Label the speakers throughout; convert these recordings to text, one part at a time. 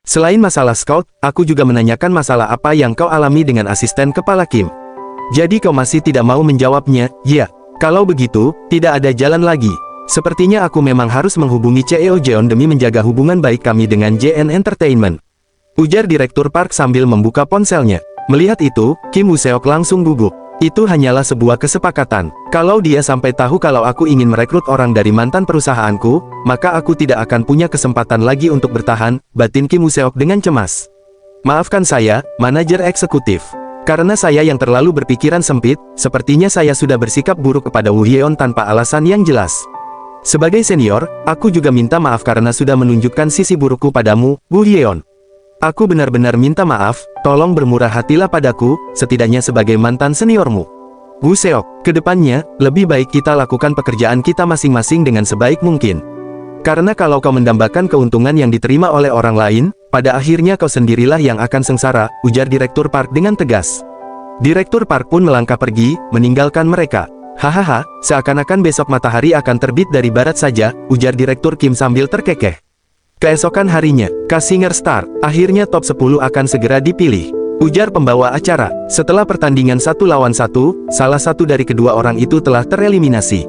Speaker 1: Selain masalah scout, aku juga menanyakan masalah apa yang kau alami dengan asisten kepala Kim. Jadi kau masih tidak mau menjawabnya? Ya, kalau begitu, tidak ada jalan lagi. Sepertinya aku memang harus menghubungi CEO Jeon demi menjaga hubungan baik kami dengan JN Entertainment. Ujar Direktur Park sambil membuka ponselnya. Melihat itu, Kim Woo-seok langsung gugup. Itu hanyalah sebuah kesepakatan. Kalau dia sampai tahu kalau aku ingin merekrut orang dari mantan perusahaanku, maka aku tidak akan punya kesempatan lagi untuk bertahan, batin Kim Woo-seok dengan cemas. Maafkan saya, manajer eksekutif. Karena saya yang terlalu berpikiran sempit, sepertinya saya sudah bersikap buruk kepada Woo Hyeon tanpa alasan yang jelas. Sebagai senior, aku juga minta maaf karena sudah menunjukkan sisi burukku padamu, Woo Hyeon. Aku benar-benar minta maaf, tolong bermurah hatilah padaku, setidaknya sebagai mantan seniormu. Woo-seok, kedepannya, lebih baik kita lakukan pekerjaan kita masing-masing dengan sebaik mungkin. Karena kalau kau mendambakan keuntungan yang diterima oleh orang lain, pada akhirnya kau sendirilah yang akan sengsara, ujar Direktur Park dengan tegas. Direktur Park pun melangkah pergi, meninggalkan mereka. Hahaha, seakan-akan besok matahari akan terbit dari barat saja, ujar Direktur Kim sambil terkekeh. Keesokan harinya, Kasinger Star, akhirnya top 10 akan segera dipilih. Ujar pembawa acara, setelah pertandingan 1 lawan 1, salah satu dari kedua orang itu telah tereliminasi.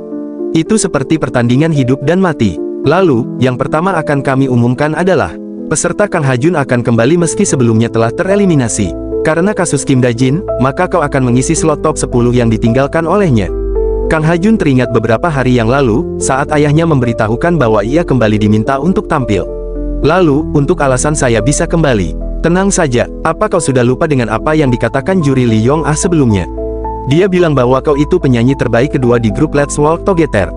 Speaker 1: Itu seperti pertandingan hidup dan mati. Lalu, yang pertama akan kami umumkan adalah, peserta Kang Ha-jun akan kembali meski sebelumnya telah tereliminasi. Karena kasus Kim Da-jin, maka kau akan mengisi slot top 10 yang ditinggalkan olehnya. Kang Ha-jun teringat beberapa hari yang lalu, saat ayahnya memberitahukan bahwa ia kembali diminta untuk tampil. Lalu, untuk alasan saya bisa kembali. Tenang saja, apa kau sudah lupa dengan apa yang dikatakan juri Lee Yong-ah sebelumnya? Dia bilang bahwa kau itu penyanyi terbaik kedua di grup Let's Walk Together.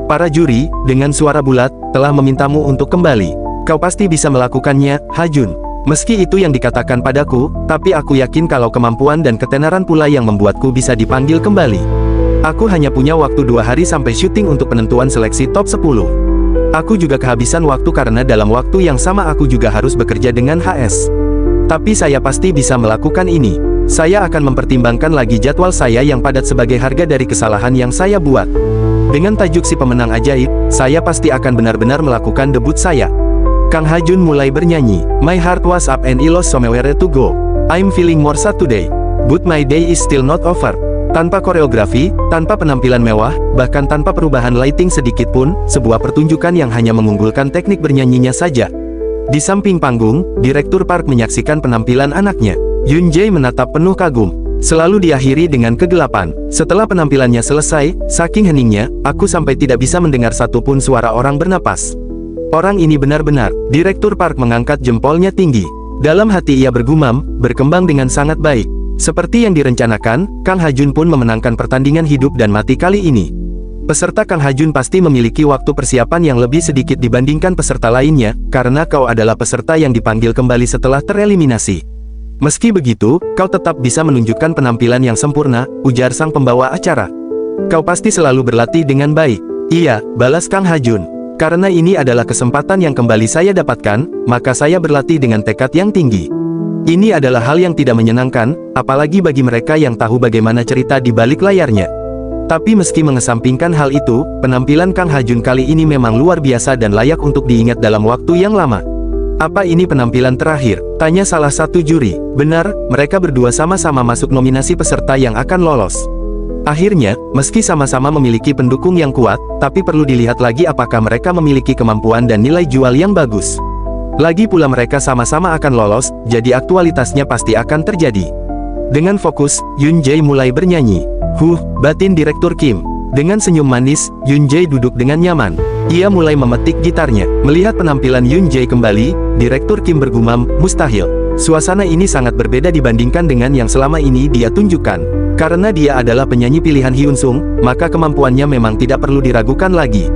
Speaker 1: Para juri, dengan suara bulat, telah memintamu untuk kembali. Kau pasti bisa melakukannya, Ha-jun. Meski itu yang dikatakan padaku, tapi aku yakin kalau kemampuan dan ketenaran pula yang membuatku bisa dipanggil kembali. Aku hanya punya waktu 2 hari sampai syuting untuk penentuan seleksi top 10. Aku juga kehabisan waktu karena dalam waktu yang sama aku juga harus bekerja dengan HS. Tapi saya pasti bisa melakukan ini. Saya akan mempertimbangkan lagi jadwal saya yang padat sebagai harga dari kesalahan yang saya buat. Dengan tajuk si pemenang ajaib, saya pasti akan benar-benar melakukan debut saya. Kang Ha-jun mulai bernyanyi. My heart was up and I lost somewhere to go. I'm feeling more sad today. But my day is still not over. Tanpa koreografi, tanpa penampilan mewah, bahkan tanpa perubahan lighting sedikit pun, sebuah pertunjukan yang hanya mengunggulkan teknik bernyanyinya saja. Di samping panggung, Direktur Park menyaksikan penampilan anaknya. Yoon Jae menatap penuh kagum. Selalu diakhiri dengan kegelapan. Setelah penampilannya selesai, saking heningnya, aku sampai tidak bisa mendengar satupun suara orang bernapas. Orang ini benar-benar, Direktur Park mengangkat jempolnya tinggi. Dalam hati ia bergumam, berkembang dengan sangat baik. Seperti yang direncanakan, Kang Ha-jun pun memenangkan pertandingan hidup dan mati kali ini. Peserta Kang Ha-jun pasti memiliki waktu persiapan yang lebih sedikit dibandingkan peserta lainnya, karena kau adalah peserta yang dipanggil kembali setelah tereliminasi. Meski begitu, kau tetap bisa menunjukkan penampilan yang sempurna, ujar sang pembawa acara. Kau pasti selalu berlatih dengan baik. Iya, balas Kang Ha-jun. Karena ini adalah kesempatan yang kembali saya dapatkan, maka saya berlatih dengan tekad yang tinggi. Ini adalah hal yang tidak menyenangkan, apalagi bagi mereka yang tahu bagaimana cerita di balik layarnya. Tapi meski mengesampingkan hal itu, penampilan Kang Ha-jun kali ini memang luar biasa dan layak untuk diingat dalam waktu yang lama. Apa ini penampilan terakhir? Tanya salah satu juri. Benar, mereka berdua sama-sama masuk nominasi peserta yang akan lolos. Akhirnya, meski sama-sama memiliki pendukung yang kuat, tapi perlu dilihat lagi apakah mereka memiliki kemampuan dan nilai jual yang bagus. Lagi pula mereka sama-sama akan lolos, jadi aktualitasnya pasti akan terjadi. Dengan fokus, Yoon Jae mulai bernyanyi. Batin Direktur Kim. Dengan senyum manis, Yoon Jae duduk dengan nyaman. Ia mulai memetik gitarnya. Melihat penampilan Yoon Jae kembali, Direktur Kim bergumam, mustahil. Suasana ini sangat berbeda dibandingkan dengan yang selama ini dia tunjukkan. Karena dia adalah penyanyi pilihan Hyun Sung, maka kemampuannya memang tidak perlu diragukan lagi.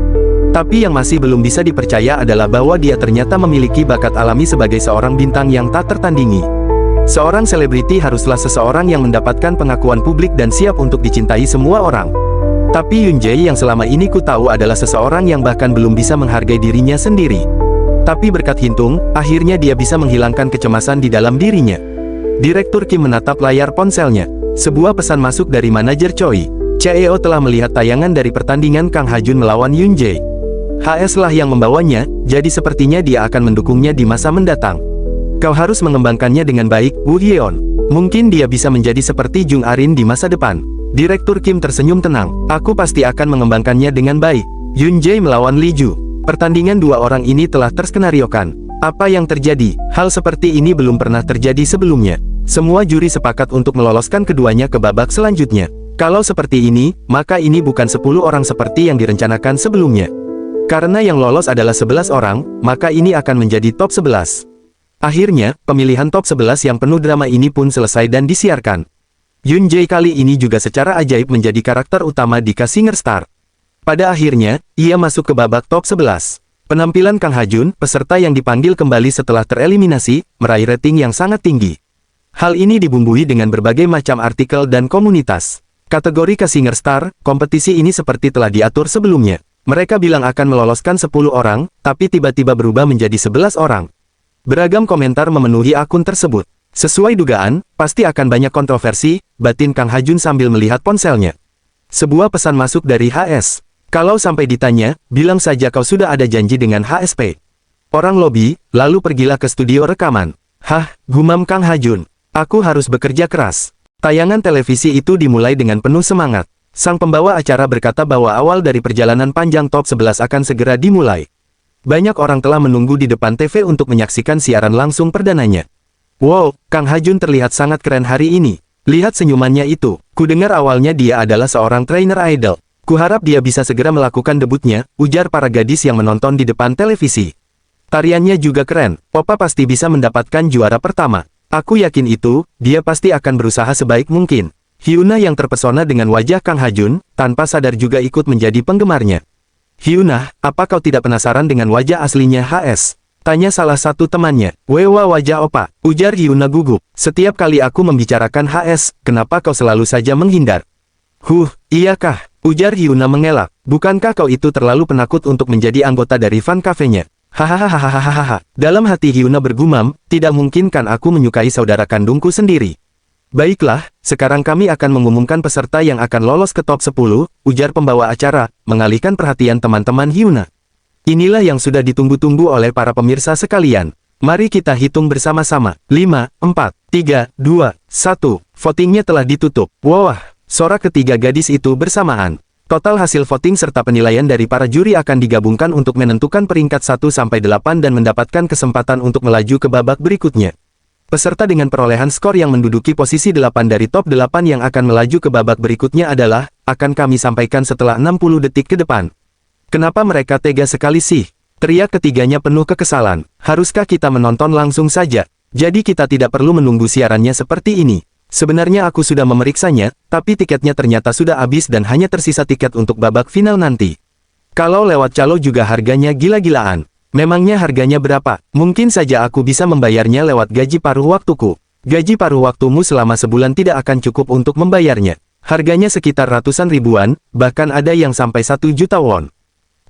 Speaker 1: Tapi yang masih belum bisa dipercaya adalah bahwa dia ternyata memiliki bakat alami sebagai seorang bintang yang tak tertandingi. Seorang selebriti haruslah seseorang yang mendapatkan pengakuan publik dan siap untuk dicintai semua orang. Tapi Yoon Jae yang selama ini ku tahu adalah seseorang yang bahkan belum bisa menghargai dirinya sendiri. Tapi berkat Hintung, akhirnya dia bisa menghilangkan kecemasan di dalam dirinya. Direktur Kim menatap layar ponselnya. Sebuah pesan masuk dari manajer Choi. CEO telah melihat tayangan dari pertandingan Kang Ha-jun melawan Yoon Jae. HS lah yang membawanya, jadi sepertinya dia akan mendukungnya di masa mendatang. Kau harus mengembangkannya dengan baik, Wu Hyeon. Mungkin dia bisa menjadi seperti Jung Arin di masa depan. Direktur Kim tersenyum tenang. Aku pasti akan mengembangkannya dengan baik. Yun Jae melawan Li Ju. Pertandingan dua orang ini telah terskenariokan. Apa yang terjadi? Hal seperti ini belum pernah terjadi sebelumnya. Semua juri sepakat untuk meloloskan keduanya ke babak selanjutnya. Kalau seperti ini, maka ini bukan 10 orang seperti yang direncanakan sebelumnya. Karena yang lolos adalah 11 orang, maka ini akan menjadi top 11. Akhirnya, pemilihan top 11 yang penuh drama ini pun selesai dan disiarkan. Yun Jae kali ini juga secara ajaib menjadi karakter utama di Ka Singer Star. Pada akhirnya, ia masuk ke babak top 11. Penampilan Kang Ha-jun, peserta yang dipanggil kembali setelah tereliminasi, meraih rating yang sangat tinggi. Hal ini dibumbui dengan berbagai macam artikel dan komunitas. Kategori Ka Singer Star, kompetisi ini seperti telah diatur sebelumnya. Mereka bilang akan meloloskan 10 orang, tapi tiba-tiba berubah menjadi 11 orang. Beragam komentar memenuhi akun tersebut. Sesuai dugaan, pasti akan banyak kontroversi, batin Kang Ha-jun sambil melihat ponselnya. Sebuah pesan masuk dari HS. Kalau sampai ditanya, bilang saja kau sudah ada janji dengan HSP. Orang lobi, lalu pergilah ke studio rekaman. Hah, gumam Kang Ha-jun. Aku harus bekerja keras. Tayangan televisi itu dimulai dengan penuh semangat. Sang pembawa acara berkata bahwa awal dari perjalanan panjang top 11 akan segera dimulai. Banyak orang telah menunggu di depan TV untuk menyaksikan siaran langsung perdananya. Wow, Kang Ha-jun terlihat sangat keren hari ini. Lihat senyumannya itu. Kudengar awalnya dia adalah seorang trainer idol. Kuharap dia bisa segera melakukan debutnya, ujar para gadis yang menonton di depan televisi. Tariannya juga keren, Opa pasti bisa mendapatkan juara pertama. Aku yakin itu, dia pasti akan berusaha sebaik mungkin. Hyuna yang terpesona dengan wajah Kang Ha-jun, tanpa sadar juga ikut menjadi penggemarnya. Hyuna, apa kau tidak penasaran dengan wajah aslinya HS? Tanya salah satu temannya. Wewa wajah Opa, ujar Hyuna gugup. Setiap kali aku membicarakan HS, kenapa kau selalu saja menghindar? Iyakah? Ujar Hyuna mengelak. Bukankah kau itu terlalu penakut untuk menjadi anggota dari fan cafe-nya? Hahaha. Dalam hati Hyuna bergumam, tidak mungkin kan aku menyukai saudara kandungku sendiri. Baiklah, sekarang kami akan mengumumkan peserta yang akan lolos ke top 10, ujar pembawa acara, mengalihkan perhatian teman-teman Hyuna. Inilah yang sudah ditunggu-tunggu oleh para pemirsa sekalian. Mari kita hitung bersama-sama. 5, 4, 3, 2, 1. Votingnya telah ditutup. Wah, sorak ketiga gadis itu bersamaan. Total hasil voting serta penilaian dari para juri akan digabungkan untuk menentukan peringkat 1-8 dan mendapatkan kesempatan untuk melaju ke babak berikutnya. Peserta dengan perolehan skor yang menduduki posisi 8 dari top 8 yang akan melaju ke babak berikutnya adalah, akan kami sampaikan setelah 60 detik ke depan. Kenapa mereka tega sekali sih? Teriak ketiganya penuh kekesalan. Haruskah kita menonton langsung saja? Jadi kita tidak perlu menunggu siarannya seperti ini. Sebenarnya aku sudah memeriksanya, tapi tiketnya ternyata sudah habis dan hanya tersisa tiket untuk babak final nanti. Kalau lewat calo juga harganya gila-gilaan. Memangnya harganya berapa? Mungkin saja aku bisa membayarnya lewat gaji paruh waktuku. Gaji paruh waktumu selama sebulan tidak akan cukup untuk membayarnya. Harganya sekitar ratusan ribuan, bahkan ada yang sampai 1 juta won.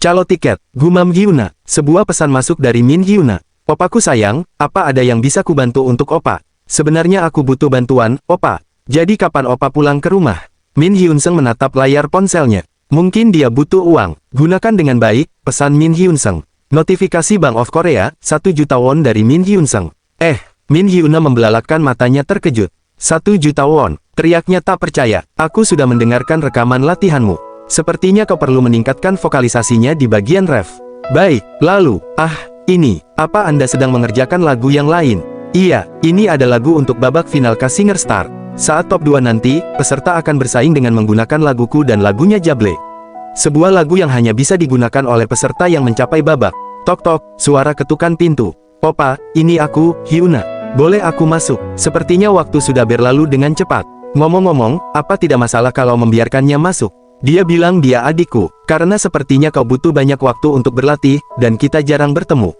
Speaker 1: Calo tiket, gumam Hyuna. Sebuah pesan masuk dari Min Hyuna. Opaku sayang, apa ada yang bisa kubantu untuk Opa? Sebenarnya aku butuh bantuan, Opa. Jadi kapan Opa pulang ke rumah? Min Hyunseng menatap layar ponselnya. Mungkin dia butuh uang. Gunakan dengan baik, pesan Min Hyunseng. Notifikasi Bank of Korea, 1 juta won dari Min Hyunseng. Min Hyuna membelalakkan matanya terkejut. 1 juta won, teriaknya tak percaya. Aku sudah mendengarkan rekaman latihanmu. Sepertinya kau perlu meningkatkan vokalisasinya di bagian ref. Baik, lalu, ini, apa Anda sedang mengerjakan lagu yang lain? Iya, ini ada lagu untuk babak final Ka Singer Star. Saat top 2 nanti, peserta akan bersaing dengan menggunakan laguku dan lagunya Jable. Sebuah lagu yang hanya bisa digunakan oleh peserta yang mencapai babak. Tok-tok, suara ketukan pintu. Opa, ini aku, Hyuna. Boleh aku masuk? Sepertinya waktu sudah berlalu dengan cepat. Ngomong-ngomong, apa tidak masalah kalau membiarkannya masuk? Dia bilang dia adikku, karena sepertinya kau butuh banyak waktu untuk berlatih, dan kita jarang bertemu.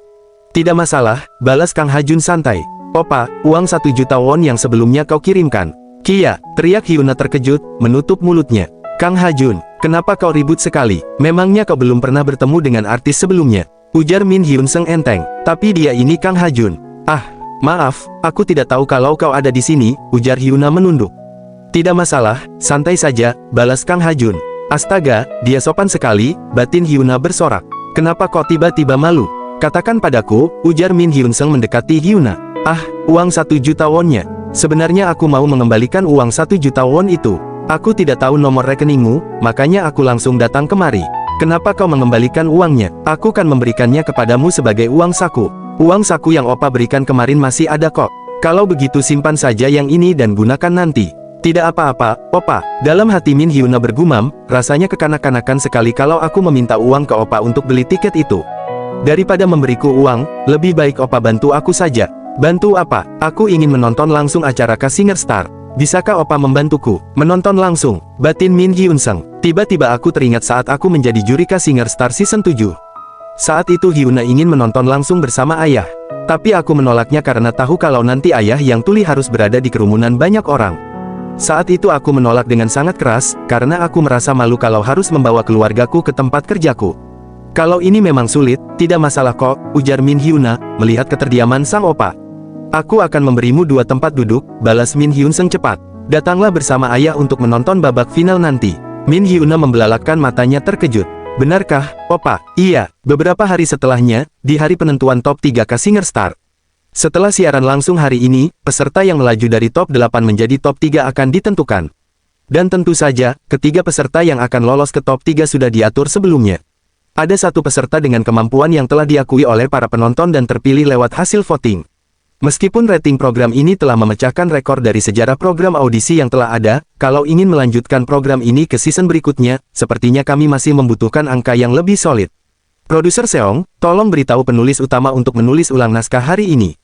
Speaker 1: Tidak masalah, balas Kang Ha-jun santai. Opa, uang 1 juta won yang sebelumnya kau kirimkan. Kia, teriak Hyuna terkejut, menutup mulutnya. Kang Ha-jun, kenapa kau ribut sekali? Memangnya kau belum pernah bertemu dengan artis sebelumnya? Ujar Min Hyunseng enteng. Tapi dia ini Kang Ha-jun. Maaf, aku tidak tahu kalau kau ada di sini, ujar Hyuna menunduk. Tidak masalah, santai saja, balas Kang Ha-jun. Astaga, dia sopan sekali, batin Hyuna bersorak. Kenapa kau tiba-tiba malu? Katakan padaku, ujar Min Hyunseng mendekati Hyuna. Ah, uang 1 juta wonnya. Sebenarnya aku mau mengembalikan uang 1 juta won itu. Aku tidak tahu nomor rekeningmu, makanya aku langsung datang kemari. Kenapa kau mengembalikan uangnya? Aku kan memberikannya kepadamu sebagai uang saku. Uang saku yang Opa berikan kemarin masih ada kok. Kalau begitu simpan saja yang ini dan gunakan nanti. Tidak apa-apa, Opa. Dalam hati Min Hyuna bergumam, rasanya kekanak-kanakan sekali kalau aku meminta uang ke Opa untuk beli tiket itu. Daripada memberiku uang, lebih baik Opa bantu aku saja. Bantu apa? Aku ingin menonton langsung acara K Singer Star. Bisakah Opa membantuku? Menonton langsung, batin Min Hyunseng. Tiba-tiba aku teringat saat aku menjadi juri K Singer Star Season 7. Saat itu Hyuna ingin menonton langsung bersama ayah. Tapi aku menolaknya karena tahu kalau nanti ayah yang tuli harus berada di kerumunan banyak orang. Saat itu aku menolak dengan sangat keras, karena aku merasa malu kalau harus membawa keluargaku ke tempat kerjaku. Kalau ini memang sulit, tidak masalah kok, ujar Min Hyuna, melihat keterdiaman sang opa. Aku akan memberimu 2 tempat duduk, balas Min Hyunseng cepat. Datanglah bersama ayah untuk menonton babak final nanti. Min Hyuna membelalakkan matanya terkejut. Benarkah, Opa? Iya, beberapa hari setelahnya, di hari penentuan top 3 K Singer Star. Setelah siaran langsung hari ini, peserta yang melaju dari top 8 menjadi top 3 akan ditentukan. Dan tentu saja, ketiga peserta yang akan lolos ke top 3 sudah diatur sebelumnya. Ada 1 peserta dengan kemampuan yang telah diakui oleh para penonton dan terpilih lewat hasil voting. Meskipun rating program ini telah memecahkan rekor dari sejarah program audisi yang telah ada, kalau ingin melanjutkan program ini ke season berikutnya, sepertinya kami masih membutuhkan angka yang lebih solid. Produser Seong, tolong beritahu penulis utama untuk menulis ulang naskah hari ini.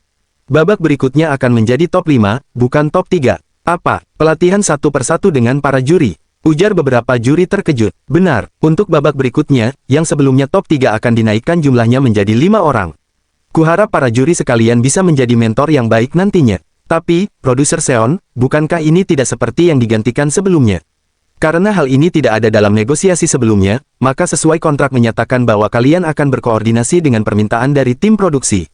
Speaker 1: Babak berikutnya akan menjadi top 5, bukan top 3. Apa? Pelatihan satu persatu dengan para juri. Ujar beberapa juri terkejut. Benar, untuk babak berikutnya, yang sebelumnya top 3 akan dinaikkan jumlahnya menjadi 5 orang. Kuharap para juri sekalian bisa menjadi mentor yang baik nantinya. Tapi, Produser Seon, bukankah ini tidak seperti yang digantikan sebelumnya? Karena hal ini tidak ada dalam negosiasi sebelumnya, maka sesuai kontrak menyatakan bahwa kalian akan berkoordinasi dengan permintaan dari tim produksi.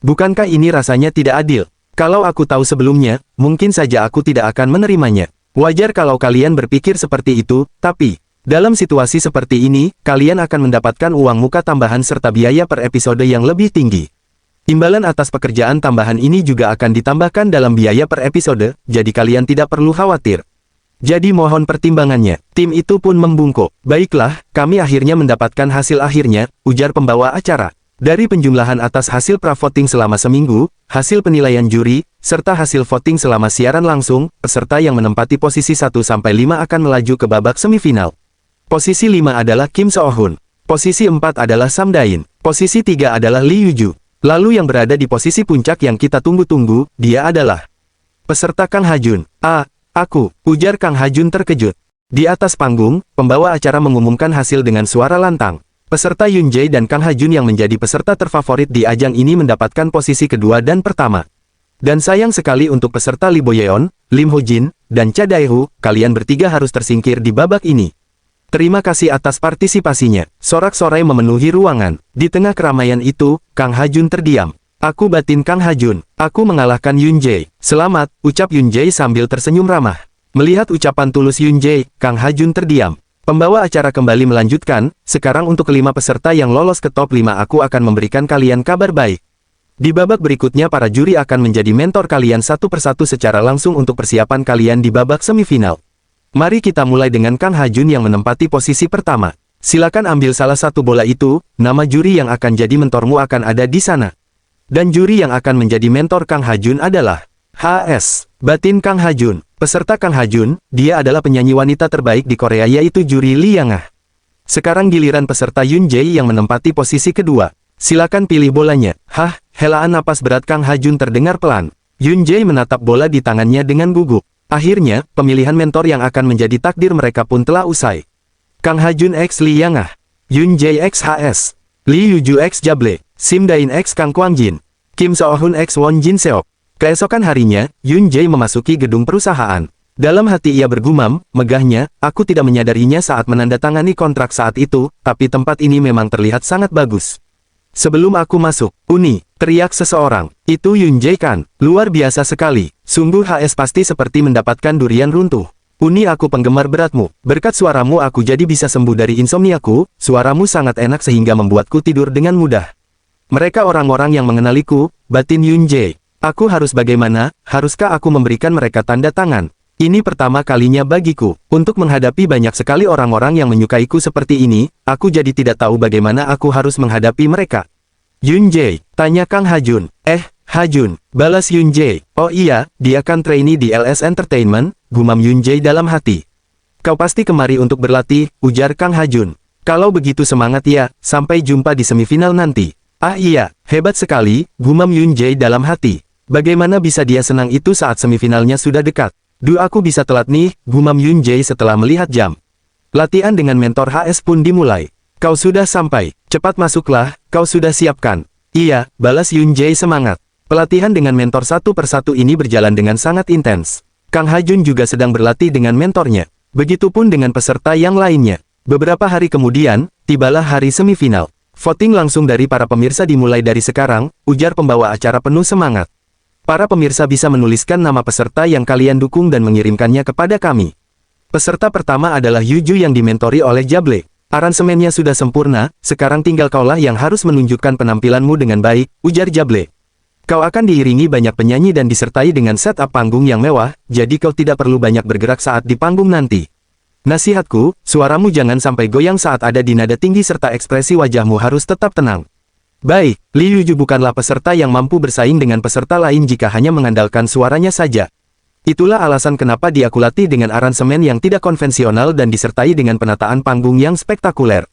Speaker 1: Bukankah ini rasanya tidak adil? Kalau aku tahu sebelumnya, mungkin saja aku tidak akan menerimanya. Wajar kalau kalian berpikir seperti itu, tapi dalam situasi seperti ini, kalian akan mendapatkan uang muka tambahan serta biaya per episode yang lebih tinggi. Imbalan atas pekerjaan tambahan ini juga akan ditambahkan dalam biaya per episode, jadi kalian tidak perlu khawatir. Jadi mohon pertimbangannya. Tim itu pun membungkuk. Baiklah, kami akhirnya mendapatkan hasil akhirnya, ujar pembawa acara. Dari penjumlahan atas hasil pra-voting selama seminggu, hasil penilaian juri, serta hasil voting selama siaran langsung, peserta yang menempati posisi 1-5 akan melaju ke babak semifinal. Posisi 5 adalah Kim So-hoon. Posisi 4 adalah Sam Dain. Posisi 3 adalah Lee Yoo-ju. Lalu yang berada di posisi puncak yang kita tunggu-tunggu, dia adalah peserta Kang Ha-jun. Aku, ujar Kang Ha-jun terkejut. Di atas panggung, pembawa acara mengumumkan hasil dengan suara lantang. Peserta Yoon Jae dan Kang Ha-jun yang menjadi peserta terfavorit di ajang ini mendapatkan posisi kedua dan pertama. Dan sayang sekali untuk peserta Lee Bo-yeon, Lim Ho-jin, dan Cha Dae-ho, kalian bertiga harus tersingkir di babak ini. Terima kasih atas partisipasinya. Sorak-sorai memenuhi ruangan. Di tengah keramaian itu, Kang Ha-jun terdiam. Aku batin Kang Ha-jun. Aku mengalahkan Yoon Jae. Selamat, ucap Yoon Jae sambil tersenyum ramah. Melihat ucapan tulus Yoon Jae, Kang Ha-jun terdiam. Pembawa acara kembali melanjutkan, sekarang untuk kelima peserta yang lolos ke top 5 aku akan memberikan kalian kabar baik. Di babak berikutnya para juri akan menjadi mentor kalian satu persatu secara langsung untuk persiapan kalian di babak semifinal. Mari kita mulai dengan Kang Ha-jun yang menempati posisi pertama. Silakan ambil salah satu bola itu, nama juri yang akan jadi mentormu akan ada di sana. Dan juri yang akan menjadi mentor Kang Ha-jun adalah HS. Batin Kang Ha-jun. Peserta Kang Ha-jun, dia adalah penyanyi wanita terbaik di Korea yaitu juri Lee Yang-ah. Sekarang giliran peserta Yoon Jae yang menempati posisi kedua. Silakan pilih bolanya. Helaan napas berat Kang Ha-jun terdengar pelan. Yoon Jae menatap bola di tangannya dengan gugup. Akhirnya, pemilihan mentor yang akan menjadi takdir mereka pun telah usai. Kang Ha-jun x Lee Yang-ah, Yoon Jae x HS, Lee Yoo-ju x Jable, Sim Dain x Kang Kwang-jin, Kim So-hoon x Won Jin-seok. Keesokan harinya, Yoon Jae memasuki gedung perusahaan. Dalam hati ia bergumam, megahnya, aku tidak menyadarinya saat menandatangani kontrak saat itu, tapi tempat ini memang terlihat sangat bagus. Sebelum aku masuk, Uni, teriak seseorang. Itu Yoon Jae kan? Luar biasa sekali. Sungguh HS pasti seperti mendapatkan durian runtuh. Uni, aku penggemar beratmu. Berkat suaramu aku jadi bisa sembuh dari insomniaku, suaramu sangat enak sehingga membuatku tidur dengan mudah. Mereka orang-orang yang mengenaliku, batin Yun Jae. Aku harus bagaimana, haruskah aku memberikan mereka tanda tangan? Ini pertama kalinya bagiku. Untuk menghadapi banyak sekali orang-orang yang menyukaiku seperti ini, aku jadi tidak tahu bagaimana aku harus menghadapi mereka. Yun Jae, tanya Kang Ha-jun. Ha-jun, balas Yun Jae. Oh iya, dia kan trainee di LS Entertainment, gumam Yun Jae dalam hati. Kau pasti kemari untuk berlatih, ujar Kang Ha-jun. Kalau begitu semangat ya, sampai jumpa di semifinal nanti. Ah iya, hebat sekali, gumam Yun Jae dalam hati. Bagaimana bisa dia senang itu saat semifinalnya sudah dekat? Aku bisa telat nih, gumam Yun Jae setelah melihat jam. Latihan dengan mentor HS pun dimulai. Kau sudah sampai, cepat masuklah, kau sudah siapkan. Iya, balas Yun Jae semangat. Pelatihan dengan mentor satu persatu ini berjalan dengan sangat intens. Kang Ha-jun juga sedang berlatih dengan mentornya. Begitupun dengan peserta yang lainnya. Beberapa hari kemudian, tibalah hari semifinal. Voting langsung dari para pemirsa dimulai dari sekarang, ujar pembawa acara penuh semangat. Para pemirsa bisa menuliskan nama peserta yang kalian dukung dan mengirimkannya kepada kami. Peserta pertama adalah Yuju yang dimentori oleh Jable. Aransemennya sudah sempurna, sekarang tinggal kaulah yang harus menunjukkan penampilanmu dengan baik, ujar Jable. Kau akan diiringi banyak penyanyi dan disertai dengan setup panggung yang mewah, jadi kau tidak perlu banyak bergerak saat di panggung nanti. Nasihatku, suaramu jangan sampai goyang saat ada di nada tinggi serta ekspresi wajahmu harus tetap tenang. Baik, Li Yuju bukanlah peserta yang mampu bersaing dengan peserta lain jika hanya mengandalkan suaranya saja. Itulah alasan kenapa dia kulatih dengan aransemen yang tidak konvensional dan disertai dengan penataan panggung yang spektakuler.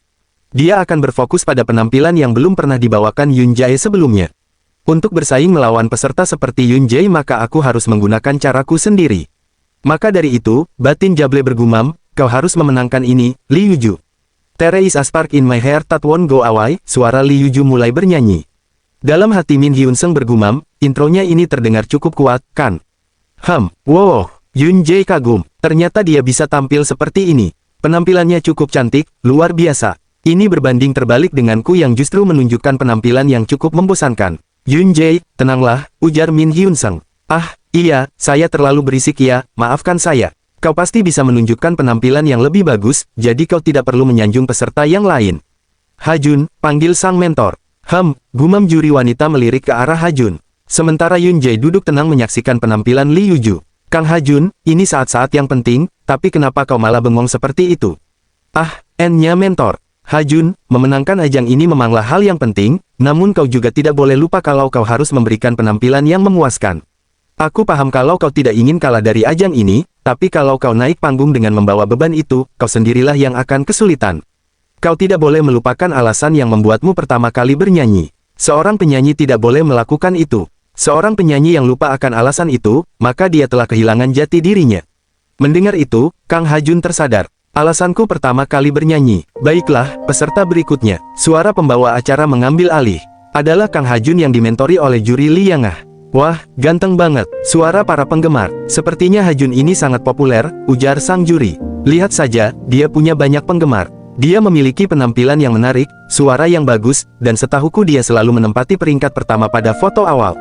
Speaker 1: Dia akan berfokus pada penampilan yang belum pernah dibawakan Yun Jae sebelumnya. Untuk bersaing melawan peserta seperti Yun Jae maka aku harus menggunakan caraku sendiri. Maka dari itu, batin Jable bergumam, kau harus memenangkan ini, Li Yuju. There is a spark in my heart that won't go away, suara Li Yuju mulai bernyanyi. Dalam hati Min Hyun-sung bergumam, intronya ini terdengar cukup kuat, kan? Wow, Yun Jae kagum, ternyata dia bisa tampil seperti ini. Penampilannya cukup cantik, luar biasa. Ini berbanding terbalik denganku yang justru menunjukkan penampilan yang cukup membosankan. Yun Jae, tenanglah, ujar Min Hyun-sung. Ah, iya, saya terlalu berisik ya, maafkan saya. Kau pasti bisa menunjukkan penampilan yang lebih bagus, jadi kau tidak perlu menyanjung peserta yang lain. Ha-jun, panggil sang mentor. Gumam juri wanita melirik ke arah Ha-jun. Sementara Yun Jae duduk tenang menyaksikan penampilan Li Yuju. Kang Ha-jun, ini saat-saat yang penting, tapi kenapa kau malah bengong seperti itu? N-nya mentor. Ha-jun, memenangkan ajang ini memanglah hal yang penting, namun kau juga tidak boleh lupa kalau kau harus memberikan penampilan yang memuaskan. Aku paham kalau kau tidak ingin kalah dari ajang ini, tapi kalau kau naik panggung dengan membawa beban itu, kau sendirilah yang akan kesulitan. Kau tidak boleh melupakan alasan yang membuatmu pertama kali bernyanyi. Seorang penyanyi tidak boleh melakukan itu. Seorang penyanyi yang lupa akan alasan itu, maka dia telah kehilangan jati dirinya. Mendengar itu, Kang Ha-jun tersadar. Alasanku pertama kali bernyanyi. Baiklah, peserta berikutnya. Suara pembawa acara mengambil alih. Adalah Kang Ha-jun yang dimentori oleh juri Li Yang-ah. Wah, ganteng banget. Suara para penggemar. Sepertinya Ha-jun ini sangat populer, ujar sang juri. Lihat saja, dia punya banyak penggemar. Dia memiliki penampilan yang menarik, suara yang bagus, dan setahuku dia selalu menempati peringkat pertama pada foto awal.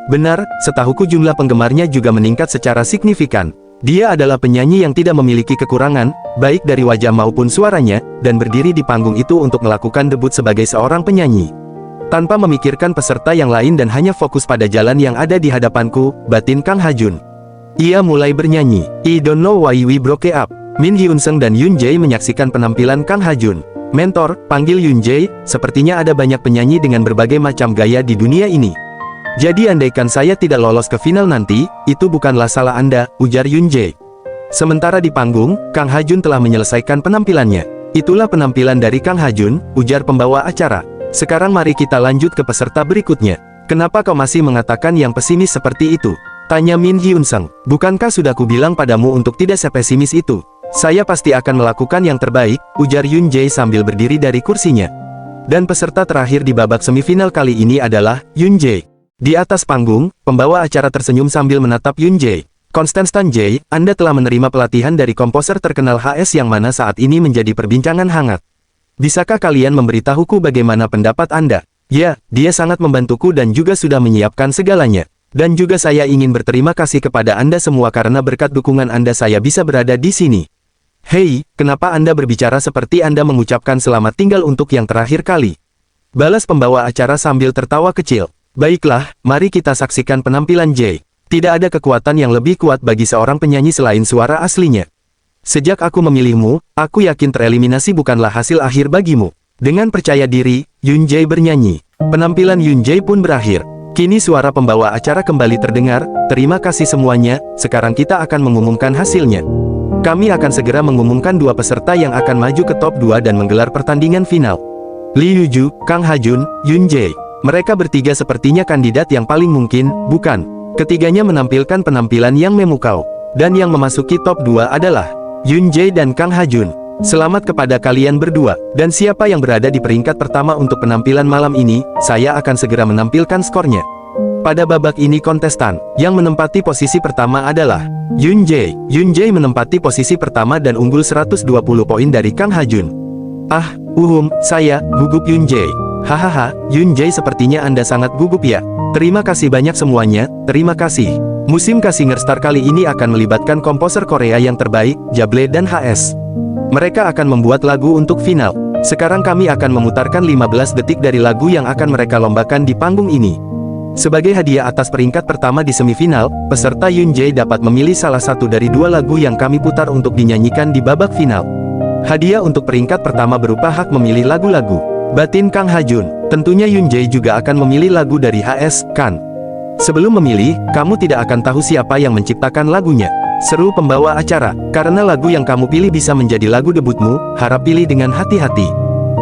Speaker 1: Benar, setahuku jumlah penggemarnya juga meningkat secara signifikan. Dia adalah penyanyi yang tidak memiliki kekurangan, baik dari wajah maupun suaranya, dan berdiri di panggung itu untuk melakukan debut sebagai seorang penyanyi. Tanpa memikirkan peserta yang lain dan hanya fokus pada jalan yang ada di hadapanku, batin Kang Ha-jun. Ia mulai bernyanyi, I don't know why we broke up. Min Hyun-sung dan Yun Jae menyaksikan penampilan Kang Ha-jun. Mentor, panggil Yun Jae, sepertinya ada banyak penyanyi dengan berbagai macam gaya di dunia ini. Jadi andaikan saya tidak lolos ke final nanti, itu bukanlah salah Anda, ujar Yun Jae. Sementara di panggung, Kang Ha-jun telah menyelesaikan penampilannya. Itulah penampilan dari Kang Ha-jun, ujar pembawa acara. Sekarang mari kita lanjut ke peserta berikutnya. Kenapa kau masih mengatakan yang pesimis seperti itu? Tanya Min Hyun-sung. Bukankah sudah kubilang padamu untuk tidak sepesimis itu? Saya pasti akan melakukan yang terbaik, ujar Yun Jae sambil berdiri dari kursinya. Dan peserta terakhir di babak semifinal kali ini adalah Yun Jae. Di atas panggung, pembawa acara tersenyum sambil menatap Yun Jae. Constance Tan Jae, Anda telah menerima pelatihan dari komposer terkenal HS yang mana saat ini menjadi perbincangan hangat. Bisakah kalian memberitahuku bagaimana pendapat Anda? Ya, dia sangat membantuku dan juga sudah menyiapkan segalanya. Dan juga saya ingin berterima kasih kepada Anda semua karena berkat dukungan Anda saya bisa berada di sini. Hei, kenapa Anda berbicara seperti Anda mengucapkan selamat tinggal untuk yang terakhir kali? Balas pembawa acara sambil tertawa kecil. Baiklah, mari kita saksikan penampilan Jay. Tidak ada kekuatan yang lebih kuat bagi seorang penyanyi selain suara aslinya. Sejak aku memilihmu, aku yakin tereliminasi bukanlah hasil akhir bagimu. Dengan percaya diri, Yoon Jae bernyanyi. Penampilan Yoon Jae pun berakhir. Kini suara pembawa acara kembali terdengar. Terima kasih semuanya, sekarang kita akan mengumumkan hasilnya. Kami akan segera mengumumkan 2 peserta yang akan maju ke top 2 dan menggelar pertandingan final. Lee Yoo-ju, Kang Ha-jun, Yoon Jae. Mereka bertiga sepertinya kandidat yang paling mungkin, bukan? Ketiganya menampilkan penampilan yang memukau. Dan yang memasuki top 2 adalah Yoon Jae dan Kang Ha-jun. Selamat kepada kalian berdua. Dan siapa yang berada di peringkat pertama untuk penampilan malam ini, saya akan segera menampilkan skornya. Pada babak ini kontestan yang menempati posisi pertama adalah Yoon Jae. Yoon Jae menempati posisi pertama dan unggul 120 poin dari Kang Ha-jun. Saya gugup Yoon Jae. Hahaha, Yoon Jae sepertinya Anda sangat gugup ya. Terima kasih banyak semuanya, terima kasih. Musim Singer Star kali ini akan melibatkan komposer Korea yang terbaik, Jable dan HS. Mereka akan membuat lagu untuk final. Sekarang kami akan memutarkan 15 detik dari lagu yang akan mereka lombakan di panggung ini. Sebagai hadiah atas peringkat pertama di semifinal, peserta Yoon Jae dapat memilih salah satu dari 2 lagu yang kami putar untuk dinyanyikan di babak final. Hadiah untuk peringkat pertama berupa hak memilih lagu-lagu batin Kang Ha-jun. Tentunya Yoon Jae juga akan memilih lagu dari HS, kan? Sebelum memilih, kamu tidak akan tahu siapa yang menciptakan lagunya. Seru pembawa acara, karena lagu yang kamu pilih bisa menjadi lagu debutmu, harap pilih dengan hati-hati.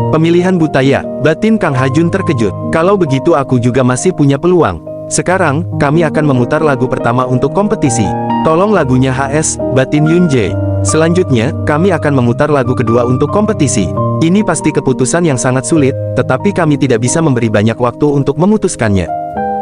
Speaker 1: Pemilihan buta ya, batin Kang Ha-jun terkejut. Kalau begitu aku juga masih punya peluang. Sekarang, kami akan memutar lagu pertama untuk kompetisi. Tolong lagunya HS, batin Yoon Jae. Selanjutnya, kami akan memutar lagu kedua untuk kompetisi. Ini pasti keputusan yang sangat sulit, tetapi kami tidak bisa memberi banyak waktu untuk memutuskannya.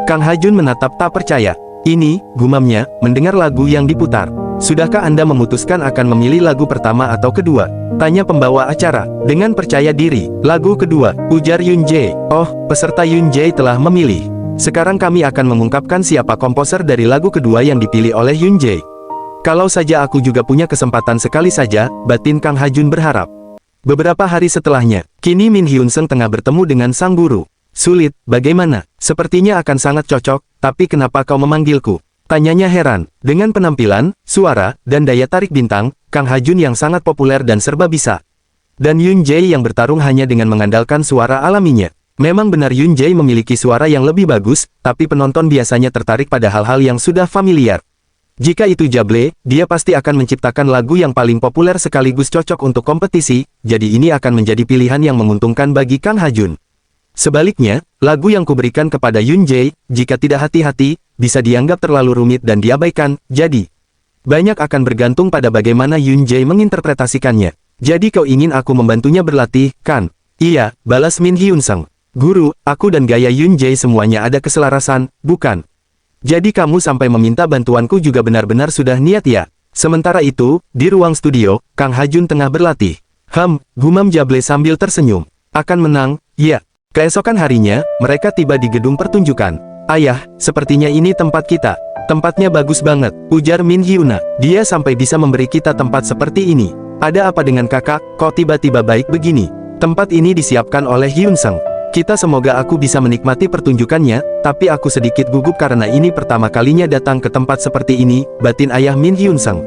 Speaker 1: Kang Ha-jun menatap tak percaya. Ini, gumamnya, mendengar lagu yang diputar. Sudahkah Anda memutuskan akan memilih lagu pertama atau kedua? Tanya pembawa acara. Dengan percaya diri, lagu kedua, ujar Yoon Jae. Oh, peserta Yoon Jae telah memilih. Sekarang kami akan mengungkapkan siapa komposer dari lagu kedua yang dipilih oleh Yoon Jae. Kalau saja aku juga punya kesempatan sekali saja, batin Kang Ha-jun berharap. Beberapa hari setelahnya, kini Min Hyun-sung tengah bertemu dengan sang guru. Sulit, bagaimana? Sepertinya akan sangat cocok, tapi kenapa kau memanggilku? Tanyanya heran. Dengan penampilan, suara, dan daya tarik bintang, Kang Ha-jun yang sangat populer dan serba bisa. Dan Yoon Jae yang bertarung hanya dengan mengandalkan suara alaminya. Memang benar Yoon Jae memiliki suara yang lebih bagus, tapi penonton biasanya tertarik pada hal-hal yang sudah familiar. Jika itu Jable, dia pasti akan menciptakan lagu yang paling populer sekaligus cocok untuk kompetisi, jadi ini akan menjadi pilihan yang menguntungkan bagi Kang Ha-jun. Sebaliknya, lagu yang kuberikan kepada Yoon Jae, jika tidak hati-hati, bisa dianggap terlalu rumit dan diabaikan, jadi banyak akan bergantung pada bagaimana Yoon Jae menginterpretasikannya. Jadi kau ingin aku membantunya berlatih, kan? Iya, balas Min Hyun-sung. Guru, aku dan gaya Yoon Jae semuanya ada keselarasan, bukan? Jadi kamu sampai meminta bantuanku juga benar-benar sudah niat ya? Sementara itu, di ruang studio, Kang Ha-jun tengah berlatih. Gumam Jable sambil tersenyum. Akan menang, ya. Keesokan harinya, mereka tiba di gedung pertunjukan. Ayah, sepertinya ini tempat kita. Tempatnya bagus banget, ujar Min Hyuna. Dia sampai bisa memberi kita tempat seperti ini. Ada apa dengan kakak, kok tiba-tiba baik begini? Tempat ini disiapkan oleh Hyun-sung. Kita semoga aku bisa menikmati pertunjukannya, tapi aku sedikit gugup karena ini pertama kalinya datang ke tempat seperti ini, batin ayah Min Hyun-sung.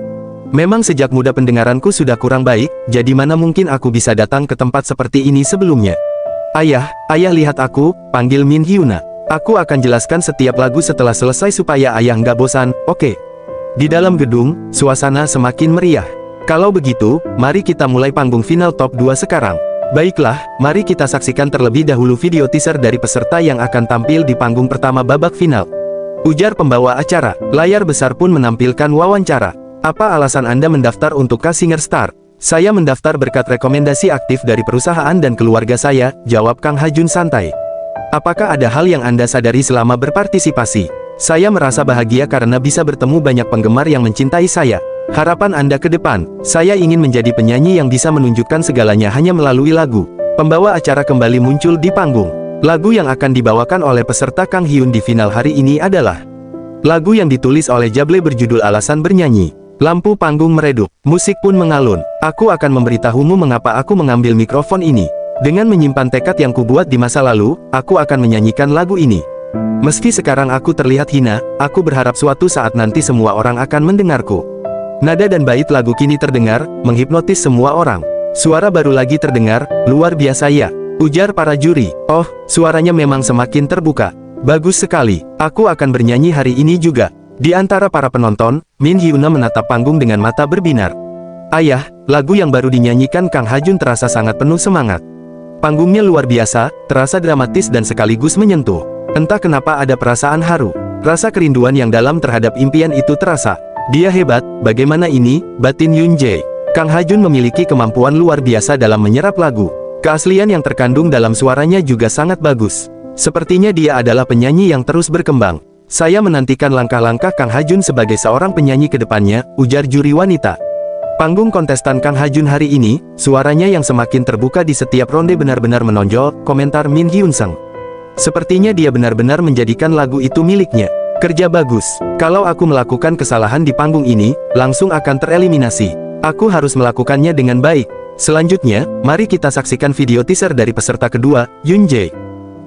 Speaker 1: Memang sejak muda pendengaranku sudah kurang baik, jadi mana mungkin aku bisa datang ke tempat seperti ini sebelumnya. Ayah lihat aku, panggil Min Hyuna. Aku akan jelaskan setiap lagu setelah selesai supaya ayah nggak bosan, oke? Di dalam gedung, suasana semakin meriah. Kalau begitu, mari kita mulai panggung final top 2 sekarang. Baiklah, mari kita saksikan terlebih dahulu video teaser dari peserta yang akan tampil di panggung pertama babak final. Ujar pembawa acara. Layar besar pun menampilkan wawancara. Apa alasan Anda mendaftar untuk Singer Star? Saya mendaftar berkat rekomendasi aktif dari perusahaan dan keluarga saya, jawab Kang Ha-jun santai. Apakah ada hal yang Anda sadari selama berpartisipasi? Saya merasa bahagia karena bisa bertemu banyak penggemar yang mencintai saya. Harapan Anda ke depan, saya ingin menjadi penyanyi yang bisa menunjukkan segalanya hanya melalui lagu. Pembawa acara kembali muncul di panggung. Lagu yang akan dibawakan oleh peserta Kang Hyun di final hari ini adalah lagu yang ditulis oleh Jable berjudul Alasan Bernyanyi. Lampu panggung meredup, musik pun mengalun. Aku akan memberitahumu mengapa aku mengambil mikrofon ini. Dengan menyimpan tekad yang kubuat di masa lalu, aku akan menyanyikan lagu ini. Meski sekarang aku terlihat hina, aku berharap suatu saat nanti semua orang akan mendengarku. Nada dan bait lagu kini terdengar, menghipnotis semua orang. Suara baru lagi terdengar, luar biasa ya, ujar para juri. Oh, suaranya memang semakin terbuka. Bagus sekali, aku akan bernyanyi hari ini juga. Di antara para penonton, Min Hyuna menatap panggung dengan mata berbinar. Ayah, lagu yang baru dinyanyikan Kang Ha-jun terasa sangat penuh semangat. Panggungnya luar biasa, terasa dramatis dan sekaligus menyentuh. Entah kenapa ada perasaan haru. Rasa kerinduan yang dalam terhadap impian itu terasa. Dia hebat, bagaimana ini, batin Yoon Jae. Kang Ha-jun memiliki kemampuan luar biasa dalam menyerap lagu. Keaslian yang terkandung dalam suaranya juga sangat bagus. Sepertinya dia adalah penyanyi yang terus berkembang. Saya menantikan langkah-langkah Kang Ha-jun sebagai seorang penyanyi ke depannya, ujar juri wanita. Panggung kontestan Kang Ha-jun hari ini, suaranya yang semakin terbuka di setiap ronde benar-benar menonjol, komentar Min Hyun-sung. Sepertinya dia benar-benar menjadikan lagu itu miliknya. Kerja bagus. Kalau aku melakukan kesalahan di panggung ini, langsung akan tereliminasi. Aku harus melakukannya dengan baik. Selanjutnya, mari kita saksikan video teaser dari peserta kedua, Yoon Jae.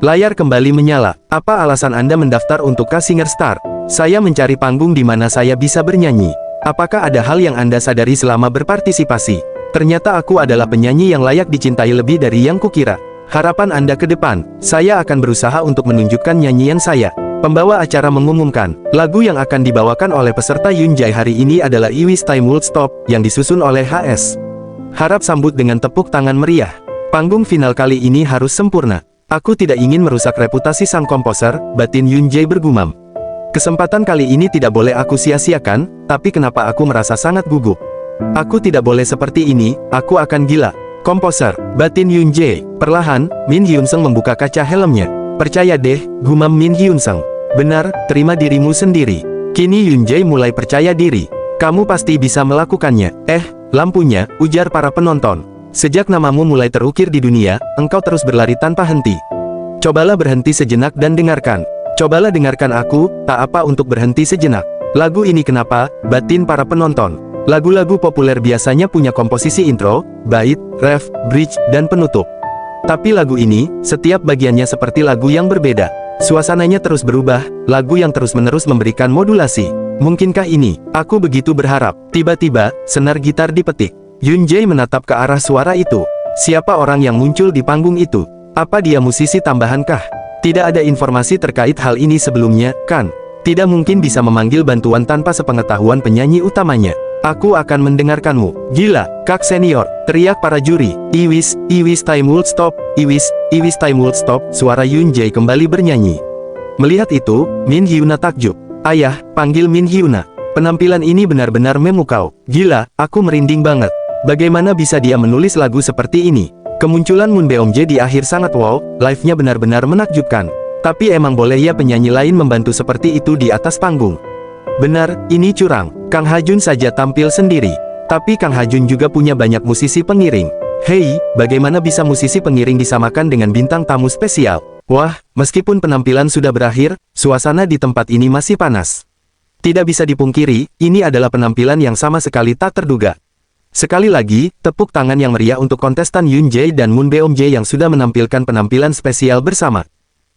Speaker 1: Layar kembali menyala. Apa alasan Anda mendaftar untuk K Singer Star? Saya mencari panggung di mana saya bisa bernyanyi. Apakah ada hal yang Anda sadari selama berpartisipasi? Ternyata aku adalah penyanyi yang layak dicintai lebih dari yang kukira. Harapan Anda ke depan, saya akan berusaha untuk menunjukkan nyanyian saya. Pembawa acara mengumumkan, lagu yang akan dibawakan oleh peserta Yoon Jae hari ini adalah I Wish Time Would Stop, yang disusun oleh HS. Harap sambut dengan tepuk tangan meriah. Panggung final kali ini harus sempurna. Aku tidak ingin merusak reputasi sang komposer, batin Yoon Jae bergumam. Kesempatan kali ini tidak boleh aku sia-siakan, tapi kenapa aku merasa sangat gugup? Aku tidak boleh seperti ini, aku akan gila. Komposer, batin Yoon Jae. Perlahan, Min Hyun-sung membuka kaca helmnya. Percaya deh, gumam Min Hyun-sung. Benar, terima dirimu sendiri. Kini Yoon Jae mulai percaya diri. Kamu pasti bisa melakukannya. Lampunya, ujar para penonton. Sejak namamu mulai terukir di dunia, engkau terus berlari tanpa henti. Cobalah berhenti sejenak dan dengarkan. Cobalah dengarkan aku, tak apa untuk berhenti sejenak. Lagu ini kenapa, batin para penonton. Lagu-lagu populer biasanya punya komposisi intro, bait, ref, bridge, dan penutup. Tapi lagu ini, setiap bagiannya seperti lagu yang berbeda. Suasananya terus berubah, lagu yang terus-menerus memberikan modulasi. Mungkinkah ini? Aku begitu berharap. Tiba-tiba, senar gitar dipetik. Yoon Jae menatap ke arah suara itu. Siapa orang yang muncul di panggung itu? Apa dia musisi tambahankah? Tidak ada informasi terkait hal ini sebelumnya, kan? Tidak mungkin bisa memanggil bantuan tanpa sepengetahuan penyanyi utamanya. Aku akan mendengarkanmu. Gila, Kak Senior, teriak para juri. I wish time would stop, I wish time would stop. Suara Yoon Jae kembali bernyanyi. Melihat itu, Min Hyuna takjub. Ayah, panggil Min Hyuna. Penampilan ini benar-benar memukau. Gila, aku merinding banget. Bagaimana bisa dia menulis lagu seperti ini? Kemunculan Moon Beom-jae di akhir sangat wow, live-nya benar-benar menakjubkan. Tapi emang boleh ya penyanyi lain membantu seperti itu di atas panggung? Benar, ini curang. Kang Ha-jun saja tampil sendiri. Tapi Kang Ha-jun juga punya banyak musisi pengiring. Hei, bagaimana bisa musisi pengiring disamakan dengan bintang tamu spesial? Wah, meskipun penampilan sudah berakhir, suasana di tempat ini masih panas. Tidak bisa dipungkiri, ini adalah penampilan yang sama sekali tak terduga. Sekali lagi, tepuk tangan yang meriah untuk kontestan Yoon Jae dan Moon Beom-jae yang sudah menampilkan penampilan spesial bersama.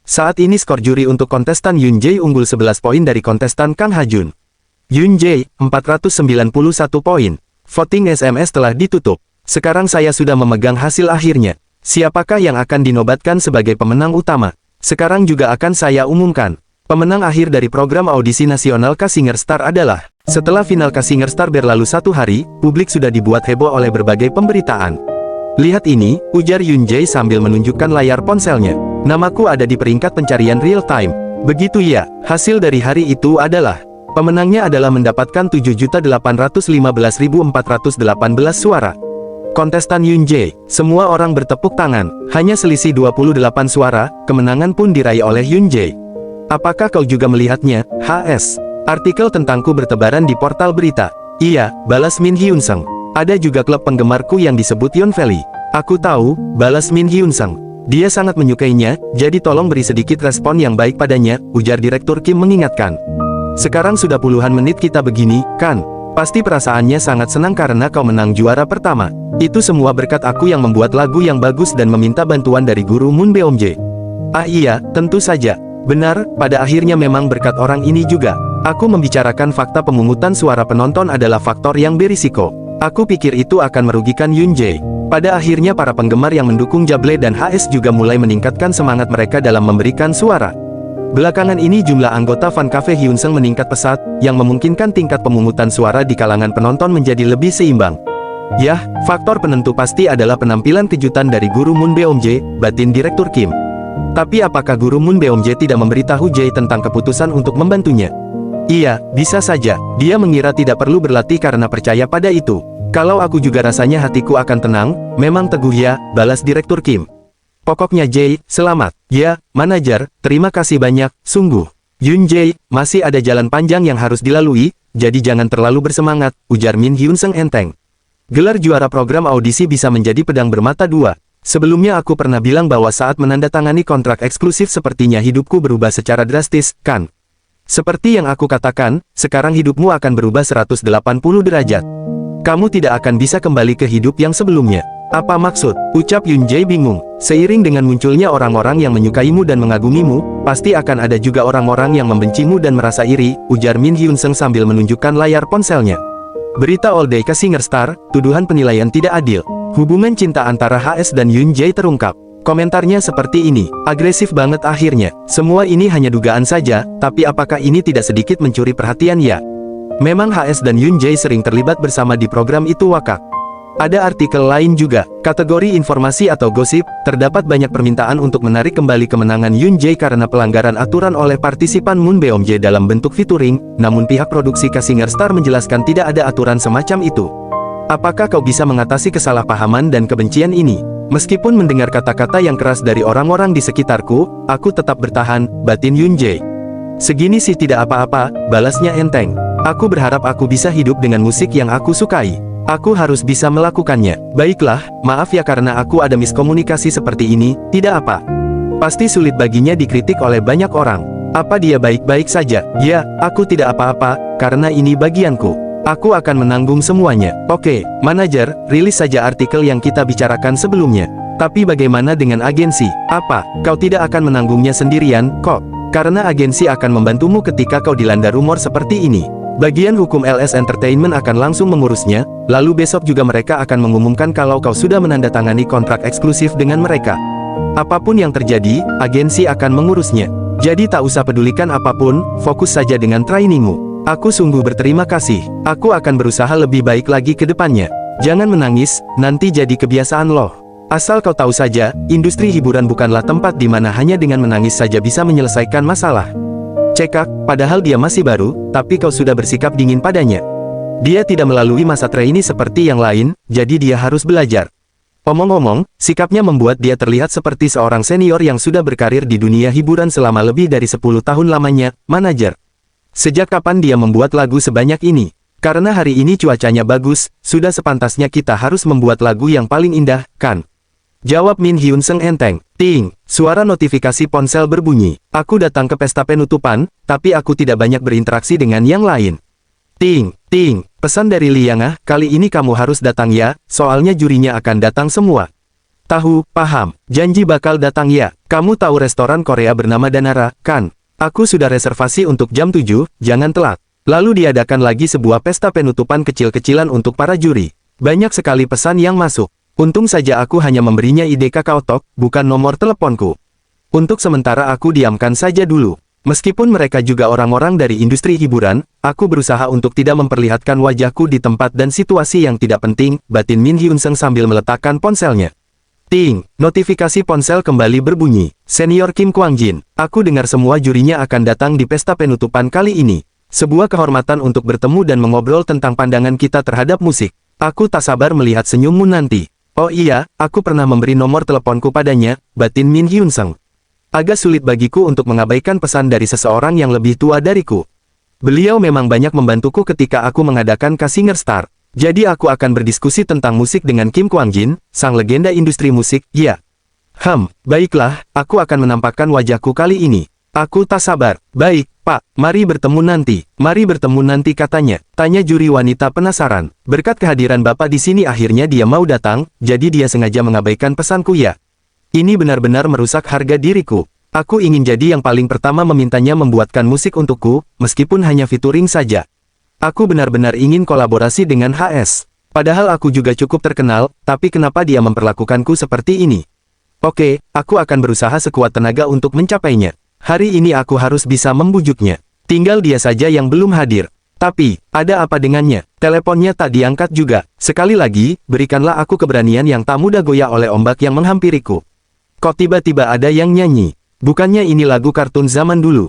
Speaker 1: Saat ini skor juri untuk kontestan Yoon Jae unggul 11 poin dari kontestan Kang Ha-jun. Yoon Jae, 491 poin. Voting SMS telah ditutup. Sekarang saya sudah memegang hasil akhirnya. Siapakah yang akan dinobatkan sebagai pemenang utama? Sekarang juga akan saya umumkan. Pemenang akhir dari program audisi nasional K Singer Star adalah... Setelah final K Singer Star berlalu 1 hari, publik sudah dibuat heboh oleh berbagai pemberitaan. Lihat ini, ujar Yoon Jae sambil menunjukkan layar ponselnya. Namaku ada di peringkat pencarian real time. Begitu ya, hasil dari hari itu adalah... Pemenangnya adalah mendapatkan 7.815.418 suara. Kontestan Yoon Jae, semua orang bertepuk tangan. Hanya selisih 28 suara, kemenangan pun diraih oleh Yoon Jae. Apakah kau juga melihatnya, HS? Artikel tentangku bertebaran di portal berita. Iya, balas Min Hyun-sung. Ada juga klub penggemarku yang disebut Yeon Valley. Aku tahu, balas Min Hyun-sung. Dia sangat menyukainya, jadi tolong beri sedikit respon yang baik padanya, ujar Direktur Kim mengingatkan. Sekarang sudah puluhan menit kita begini, kan? Pasti perasaannya sangat senang karena kau menang juara pertama. Itu semua berkat aku yang membuat lagu yang bagus dan meminta bantuan dari guru Moon Beomje. Ah iya, tentu saja. Benar, pada akhirnya memang berkat orang ini juga. Aku membicarakan fakta pemungutan suara penonton adalah faktor yang berisiko. Aku pikir itu akan merugikan Yoon Jae. Pada akhirnya para penggemar yang mendukung Jable dan HS juga mulai meningkatkan semangat mereka dalam memberikan suara. Belakangan ini jumlah anggota fan cafe Hyunsung meningkat pesat, yang memungkinkan tingkat pemungutan suara di kalangan penonton menjadi lebih seimbang. Yah, faktor penentu pasti adalah penampilan kejutan dari guru Moon Beomje, batin Direktur Kim. Tapi apakah guru Moon Beomje tidak memberitahu Jae tentang keputusan untuk membantunya? Iya, bisa saja. Dia mengira tidak perlu berlatih karena percaya pada itu. Kalau aku juga rasanya hatiku akan tenang, memang teguh ya, balas Direktur Kim. Pokoknya Jae, selamat. Ya, manajer, terima kasih banyak, sungguh. Yoon Jae, masih ada jalan panjang yang harus dilalui, jadi jangan terlalu bersemangat, ujar Min Hyunsung enteng. Gelar juara program audisi bisa menjadi pedang bermata dua. Sebelumnya aku pernah bilang bahwa saat menandatangani kontrak eksklusif sepertinya hidupku berubah secara drastis, kan? Seperti yang aku katakan, sekarang hidupmu akan berubah 180 derajat. Kamu tidak akan bisa kembali ke hidup yang sebelumnya. Apa maksud? Ucap Yoon Jae bingung. Seiring dengan munculnya orang-orang yang menyukaimu dan mengagumimu, pasti akan ada juga orang-orang yang membencimu dan merasa iri, ujar Min Hyunsung sambil menunjukkan layar ponselnya. Berita All Day ke Singer Star, tuduhan penilaian tidak adil. Hubungan cinta antara HS dan Yoon Jae terungkap. Komentarnya seperti ini, agresif banget akhirnya. Semua ini hanya dugaan saja, tapi apakah ini tidak sedikit mencuri perhatian ya? Memang HS dan Yoon Jae sering terlibat bersama di program itu wakak. Ada artikel lain juga, kategori informasi atau gosip, terdapat banyak permintaan untuk menarik kembali kemenangan Yoon Jae karena pelanggaran aturan oleh partisipan Moon Beomje dalam bentuk featuring, namun pihak produksi K Singer Star menjelaskan tidak ada aturan semacam itu. Apakah kau bisa mengatasi kesalahpahaman dan kebencian ini? Meskipun mendengar kata-kata yang keras dari orang-orang di sekitarku, aku tetap bertahan, batin Yoon Jae. Segini sih tidak apa-apa, balasnya enteng. Aku berharap aku bisa hidup dengan musik yang aku sukai. Aku harus bisa melakukannya. Baiklah, maaf ya karena aku ada miskomunikasi seperti ini, tidak apa. Pasti sulit baginya dikritik oleh banyak orang. Apa dia baik-baik saja? Ya, aku tidak apa-apa, karena ini bagianku. Aku akan menanggung semuanya. Oke, manajer, rilis saja artikel yang kita bicarakan sebelumnya. Tapi bagaimana dengan agensi? Apa, kau tidak akan menanggungnya sendirian, kok? Karena agensi akan membantumu ketika kau dilanda rumor seperti ini. Bagian hukum LS Entertainment akan langsung mengurusnya, lalu besok juga mereka akan mengumumkan kalau kau sudah menandatangani kontrak eksklusif dengan mereka. Apapun yang terjadi, agensi akan mengurusnya. Jadi tak usah pedulikan apapun, fokus saja dengan trainingmu. Aku sungguh berterima kasih. Aku akan berusaha lebih baik lagi ke depannya. Jangan menangis, nanti jadi kebiasaan loh. Asal kau tahu saja, industri hiburan bukanlah tempat di mana hanya dengan menangis saja bisa menyelesaikan masalah. Cekak, padahal dia masih baru, tapi kau sudah bersikap dingin padanya. Dia tidak melalui masa trainee seperti yang lain, jadi dia harus belajar. Omong-omong, sikapnya membuat dia terlihat seperti seorang senior yang sudah berkarir di dunia hiburan selama lebih dari 10 tahun lamanya, manajer. Sejak kapan dia membuat lagu sebanyak ini? Karena hari ini cuacanya bagus, sudah sepantasnya kita harus membuat lagu yang paling indah, kan? Jawab Min Hyunsung enteng. Ting, suara notifikasi ponsel berbunyi. Aku datang ke pesta penutupan, tapi aku tidak banyak berinteraksi dengan yang lain. Ting, ting, pesan dari Liangah, kali ini kamu harus datang ya, soalnya jurinya akan datang semua. Tahu, paham, janji bakal datang ya. Kamu tahu restoran Korea bernama Danara, kan? Aku sudah reservasi untuk jam 7, jangan telat. Lalu diadakan lagi sebuah pesta penutupan kecil-kecilan untuk para juri. Banyak sekali pesan yang masuk. Untung saja aku hanya memberinya ide KakaoTalk, bukan nomor teleponku. Untuk sementara aku diamkan saja dulu. Meskipun mereka juga orang-orang dari industri hiburan, aku berusaha untuk tidak memperlihatkan wajahku di tempat dan situasi yang tidak penting, batin Min Hyunsung sambil meletakkan ponselnya. Ting, notifikasi ponsel kembali berbunyi. Senior Kim Kwang-jin, aku dengar semua jurinya akan datang di pesta penutupan kali ini. Sebuah kehormatan untuk bertemu dan mengobrol tentang pandangan kita terhadap musik. Aku tak sabar melihat senyummu nanti. Oh iya, aku pernah memberi nomor teleponku padanya, batin Min Hyunsung. Agak sulit bagiku untuk mengabaikan pesan dari seseorang yang lebih tua dariku. Beliau memang banyak membantuku ketika aku mengadakan K Singer Star. Jadi aku akan berdiskusi tentang musik dengan Kim Kwang-jin, sang legenda industri musik, ya. Baiklah, aku akan menampakkan wajahku kali ini. Aku tak sabar. Baik, Pak, mari bertemu nanti. Mari bertemu nanti katanya. Tanya juri wanita penasaran. Berkat kehadiran Bapak di sini akhirnya dia mau datang, jadi dia sengaja mengabaikan pesanku ya. Ini benar-benar merusak harga diriku. Aku ingin jadi yang paling pertama memintanya membuatkan musik untukku, meskipun hanya featuring saja. Aku benar-benar ingin kolaborasi dengan HS. Padahal aku juga cukup terkenal, tapi kenapa dia memperlakukanku seperti ini? Oke, aku akan berusaha sekuat tenaga untuk mencapainya. Hari ini aku harus bisa membujuknya. Tinggal dia saja yang belum hadir. Tapi, ada apa dengannya? Teleponnya tak diangkat juga. Sekali lagi, berikanlah aku keberanian yang tak mudah goyah oleh ombak yang menghampiriku. Kok tiba-tiba ada yang nyanyi? Bukannya ini lagu kartun zaman dulu?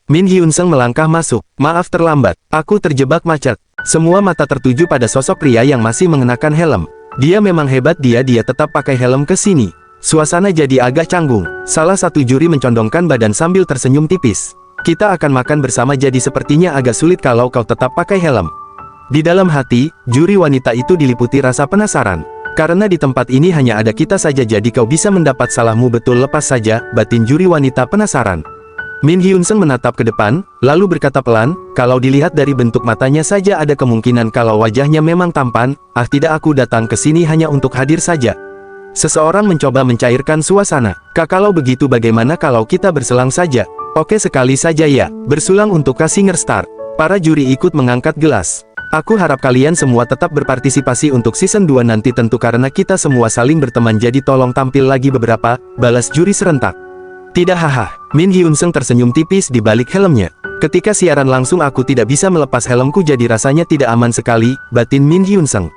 Speaker 1: Min Hyunsung melangkah masuk. Maaf terlambat, aku terjebak macet. Semua mata tertuju pada sosok pria yang masih mengenakan helm. Dia memang hebat, dia tetap pakai helm ke sini. Suasana jadi agak canggung. Salah satu juri mencondongkan badan sambil tersenyum tipis. Kita akan makan bersama, jadi sepertinya agak sulit kalau kau tetap pakai helm. Di dalam hati, juri wanita itu diliputi rasa penasaran. Karena di tempat ini hanya ada kita saja, jadi kau bisa mendapat salahmu betul lepas saja, batin juri wanita penasaran. Min Hyunsung menatap ke depan, lalu berkata pelan, kalau dilihat dari bentuk matanya saja ada kemungkinan kalau wajahnya memang tampan. Tidak, aku datang ke sini hanya untuk hadir saja. Seseorang mencoba mencairkan suasana. Kalau begitu bagaimana kalau kita berselang saja? Oke, sekali saja ya, bersulang untuk Singer Star. Para juri ikut mengangkat gelas. Aku harap kalian semua tetap berpartisipasi untuk season 2 nanti tentu karena kita semua saling berteman, jadi tolong tampil lagi beberapa, balas juri serentak. Tidak, haha. Min Hyunsung tersenyum tipis di balik helmnya. Ketika siaran langsung aku tidak bisa melepas helmku, jadi rasanya tidak aman sekali, batin Min Hyunsung.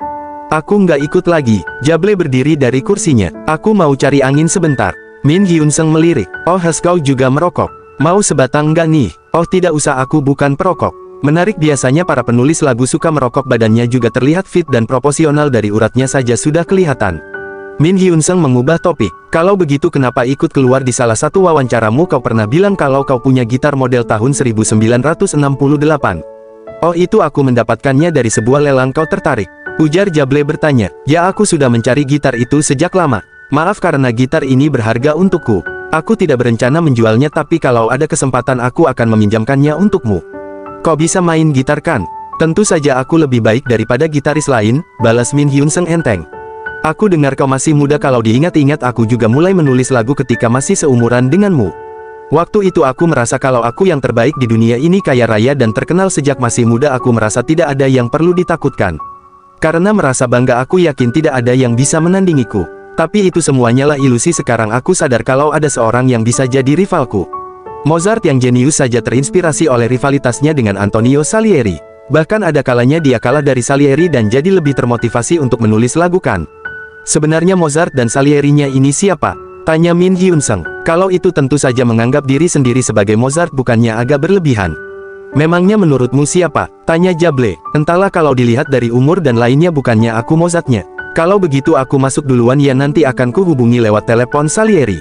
Speaker 1: Aku nggak ikut lagi. Jable berdiri dari kursinya. Aku mau cari angin sebentar. Min Hyunsung melirik. Oh, kau juga merokok? Mau sebatang nggak nih? Oh, tidak usah, aku bukan perokok. Menarik, biasanya para penulis lagu suka merokok, badannya juga terlihat fit dan proporsional, dari uratnya saja sudah kelihatan. Min Hyunsung mengubah topik. Kalau begitu kenapa ikut keluar? Di salah satu wawancaramu kau pernah bilang kalau kau punya gitar model tahun 1968. Oh, itu aku mendapatkannya dari sebuah lelang. Kau tertarik? Ujar Jable bertanya. Ya, aku sudah mencari gitar itu sejak lama. Maaf karena gitar ini berharga untukku. Aku tidak berencana menjualnya, tapi kalau ada kesempatan aku akan meminjamkannya untukmu. Kau bisa main gitar kan? Tentu saja aku lebih baik daripada gitaris lain, balas Min Hyunsung enteng. Aku dengar kau masih muda. Kalau diingat-ingat aku juga mulai menulis lagu ketika masih seumuran denganmu. Waktu itu aku merasa kalau aku yang terbaik di dunia ini, kaya raya dan terkenal. Sejak masih muda aku merasa tidak ada yang perlu ditakutkan. Karena merasa bangga, aku yakin tidak ada yang bisa menandingiku. Tapi itu semuanya lah ilusi. Sekarang aku sadar kalau ada seorang yang bisa jadi rivalku. Mozart yang jenius saja terinspirasi oleh rivalitasnya dengan Antonio Salieri. Bahkan ada kalanya dia kalah dari Salieri dan jadi lebih termotivasi untuk menulis lagu kan. Sebenarnya Mozart dan Salierinya ini siapa? Tanya Min Hyunsung. Kalau itu tentu saja menganggap diri sendiri sebagai Mozart bukannya agak berlebihan? Memangnya menurutmu siapa? Tanya Jable. Entahlah, kalau dilihat dari umur dan lainnya bukannya aku Mozartnya. Kalau begitu aku masuk duluan ya, nanti akan kuhubungi lewat telepon Salieri.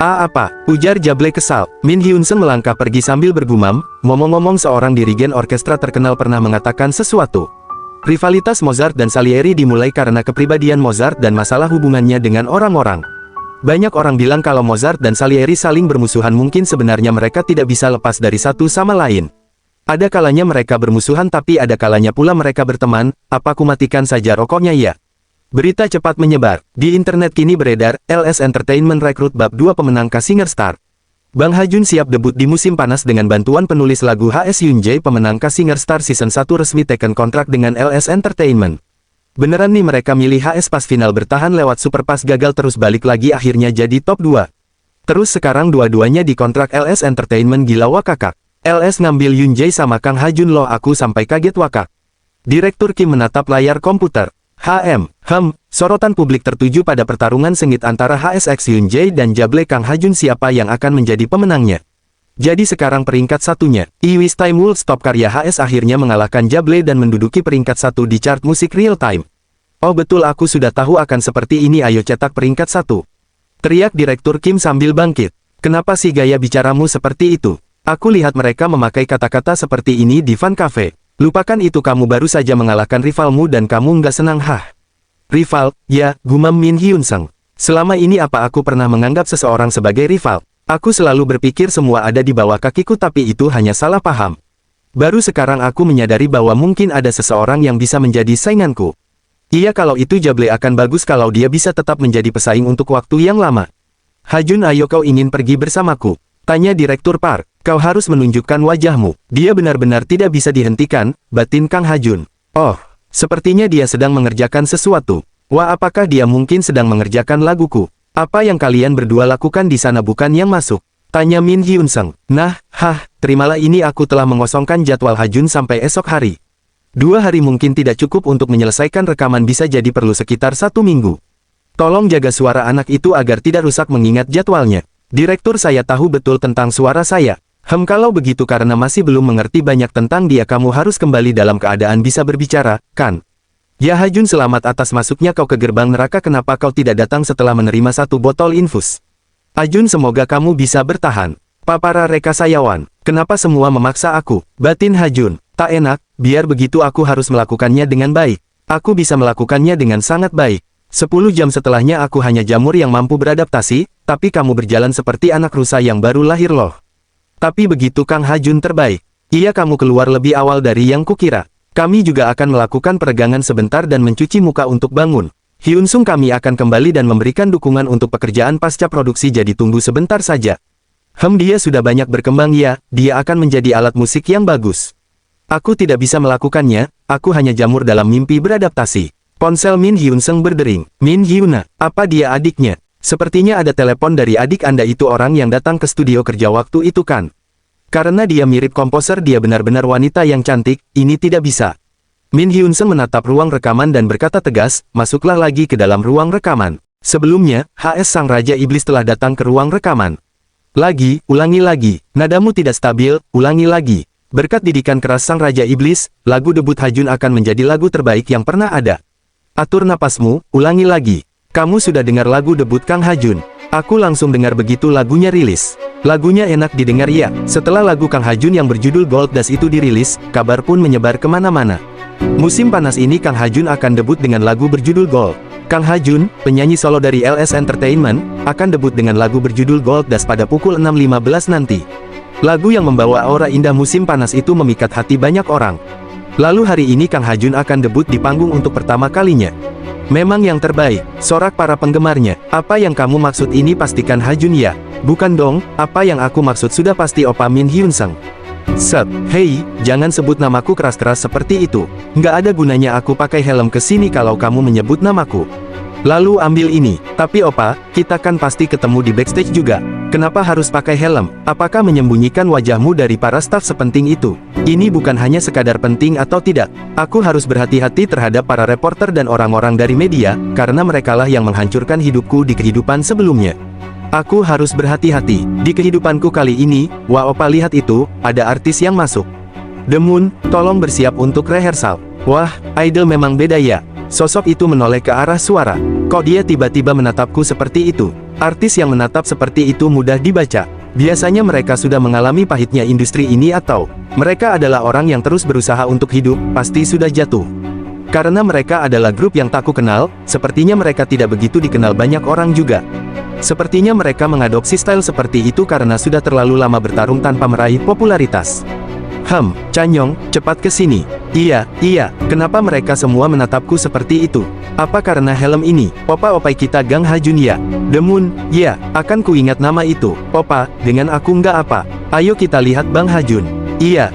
Speaker 1: Apa? Ujar Jable kesal. Min Hyunsung melangkah pergi sambil bergumam, ngomong-ngomong seorang dirigen orkestra terkenal pernah mengatakan sesuatu. Rivalitas Mozart dan Salieri dimulai karena kepribadian Mozart dan masalah hubungannya dengan orang-orang. Banyak orang bilang kalau Mozart dan Salieri saling bermusuhan, mungkin sebenarnya mereka tidak bisa lepas dari satu sama lain. Ada kalanya mereka bermusuhan, tapi ada kalanya pula mereka berteman. Apa ku matikan saja rokoknya ya? Berita cepat menyebar. Di internet kini beredar, LS Entertainment rekrut bab 2 pemenang Singer Star. Bang Ha-jun siap debut di musim panas dengan bantuan penulis lagu HS Yoonjae. Pemenang Singer Star Season 1 resmi teken kontrak dengan LS Entertainment. Beneran nih mereka milih HS pas final bertahan lewat Superpass, gagal terus balik lagi akhirnya jadi top 2. Terus sekarang dua-duanya dikontrak LS Entertainment. Gila wakakak. LS ngambil Yoonjae sama Kang Ha-jun loh, aku sampai kaget wakak. Direktur Kim menatap layar komputer. Sorotan publik tertuju pada pertarungan sengit antara HSX Yoonjae dan Jable Kang Ha-jun. Siapa yang akan menjadi pemenangnya? Jadi sekarang peringkat satunya, I Wish Time Would Stop karya HS akhirnya mengalahkan Jable dan menduduki peringkat 1 di chart musik real time. Oh betul, aku sudah tahu akan seperti ini, ayo cetak peringkat 1. Teriak Direktur Kim sambil bangkit. Kenapa sih gaya bicaramu seperti itu? Aku lihat mereka memakai kata-kata seperti ini di fan cafe. Lupakan itu, kamu baru saja mengalahkan rivalmu dan kamu nggak senang. Rival? Ya, gumam Min Hyunsung. Selama ini apa aku pernah menganggap seseorang sebagai rival? Aku selalu berpikir semua ada di bawah kakiku tapi itu hanya salah paham. Baru sekarang aku menyadari bahwa mungkin ada seseorang yang bisa menjadi sainganku. Iya, kalau itu Jable akan bagus kalau dia bisa tetap menjadi pesaing untuk waktu yang lama. Hajun, ayo kau ingin pergi bersamaku? Tanya Direktur Park. Kau harus menunjukkan wajahmu. Dia benar-benar tidak bisa dihentikan, batin Kang Hajun. Oh, sepertinya dia sedang mengerjakan sesuatu. Wah, apakah dia mungkin sedang mengerjakan laguku? Apa yang kalian berdua lakukan di sana bukan yang masuk? Tanya Min Hyun Seng. Nah, terimalah ini, aku telah mengosongkan jadwal Hajun sampai esok hari. 2 hari mungkin tidak cukup untuk menyelesaikan rekaman, bisa jadi perlu sekitar 1 minggu. Tolong jaga suara anak itu agar tidak rusak mengingat jadwalnya. Direktur, saya tahu betul tentang suara saya. Kalau begitu karena masih belum mengerti banyak tentang dia, kamu harus kembali dalam keadaan bisa berbicara, kan? Ya Hajun, selamat atas masuknya kau ke gerbang neraka. Kenapa kau tidak datang setelah menerima 1 botol infus? Hajun, semoga kamu bisa bertahan. Para Rekasayawan, kenapa semua memaksa aku? Batin Hajun, tak enak, biar begitu aku harus melakukannya dengan baik. Aku bisa melakukannya dengan sangat baik. 10 jam setelahnya aku hanya jamur yang mampu beradaptasi, tapi kamu berjalan seperti anak rusa yang baru lahir loh. Tapi begitu Kang Hajun, terbaik. Iya, kamu keluar lebih awal dari yang kukira. Kami juga akan melakukan peregangan sebentar dan mencuci muka untuk bangun. Hyun Sung, kami akan kembali dan memberikan dukungan untuk pekerjaan pasca produksi, jadi tunggu sebentar saja. Dia sudah banyak berkembang ya, dia akan menjadi alat musik yang bagus. Aku tidak bisa melakukannya, aku hanya jamur dalam mimpi beradaptasi. Ponsel Min Hyun Seng berdering. Min Hyuna, apa dia adiknya? Sepertinya ada telepon dari adik Anda itu, orang yang datang ke studio kerja waktu itu kan? Karena dia mirip komposer, dia benar-benar wanita yang cantik, ini tidak bisa. Min Hyun Seng menatap ruang rekaman dan berkata tegas, masuklah lagi ke dalam ruang rekaman. Sebelumnya, HS Sang Raja Iblis telah datang ke ruang rekaman. Ulangi lagi, nadamu tidak stabil, ulangi lagi. Berkat didikan keras Sang Raja Iblis, lagu debut Hajun akan menjadi lagu terbaik yang pernah ada. Atur napasmu, ulangi lagi. Kamu sudah dengar lagu debut Kang Hajun? Aku langsung dengar begitu lagunya rilis. Lagunya enak didengar ya. Setelah lagu Kang Hajun yang berjudul Gold Dust itu dirilis, kabar pun menyebar kemana-mana. Musim panas ini Kang Hajun akan debut dengan lagu berjudul Gold. Kang Hajun, penyanyi solo dari LS Entertainment, akan debut dengan lagu berjudul Gold Dust pada pukul 6.15 nanti. Lagu yang membawa aura indah musim panas itu memikat hati banyak orang. Lalu hari ini Kang Hajun akan debut di panggung untuk pertama kalinya. Memang yang terbaik, sorak para penggemarnya. Apa yang kamu maksud ini? Pastikan Hajun ya. Bukan dong, apa yang aku maksud sudah pasti Opa Min Hyun Seng. Hei, jangan sebut namaku keras-keras seperti itu. Nggak ada gunanya aku pakai helm ke sini kalau kamu menyebut namaku. Lalu ambil ini. Tapi Opa, kita kan pasti ketemu di backstage juga. Kenapa harus pakai helm? Apakah menyembunyikan wajahmu dari para staf sepenting itu? Ini bukan hanya sekadar penting atau tidak. Aku harus berhati-hati terhadap para reporter dan orang-orang dari media, karena merekalah yang menghancurkan hidupku di kehidupan sebelumnya. Aku harus berhati-hati. Di kehidupanku kali ini, wah Opa lihat itu, ada artis yang masuk. The Moon, tolong bersiap untuk rehearsal. Wah, idol memang beda ya. Sosok itu menoleh ke arah suara. Kok dia tiba-tiba menatapku seperti itu? Artis yang menatap seperti itu mudah dibaca. Biasanya mereka sudah mengalami pahitnya industri ini atau mereka adalah orang yang terus berusaha untuk hidup, pasti sudah jatuh. Karena mereka adalah grup yang tak ku kenal, sepertinya mereka tidak begitu dikenal banyak orang juga. Sepertinya mereka mengadopsi style seperti itu karena sudah terlalu lama bertarung tanpa meraih popularitas. Chanyong, cepat ke sini. Iya, kenapa mereka semua menatapku seperti itu? Apa karena helm ini? Opa-opai kita Gang Hajun ya? The Moon, ya, akan kuingat nama itu. Opa, dengan aku nggak apa. Ayo kita lihat Bang Hajun. Iya,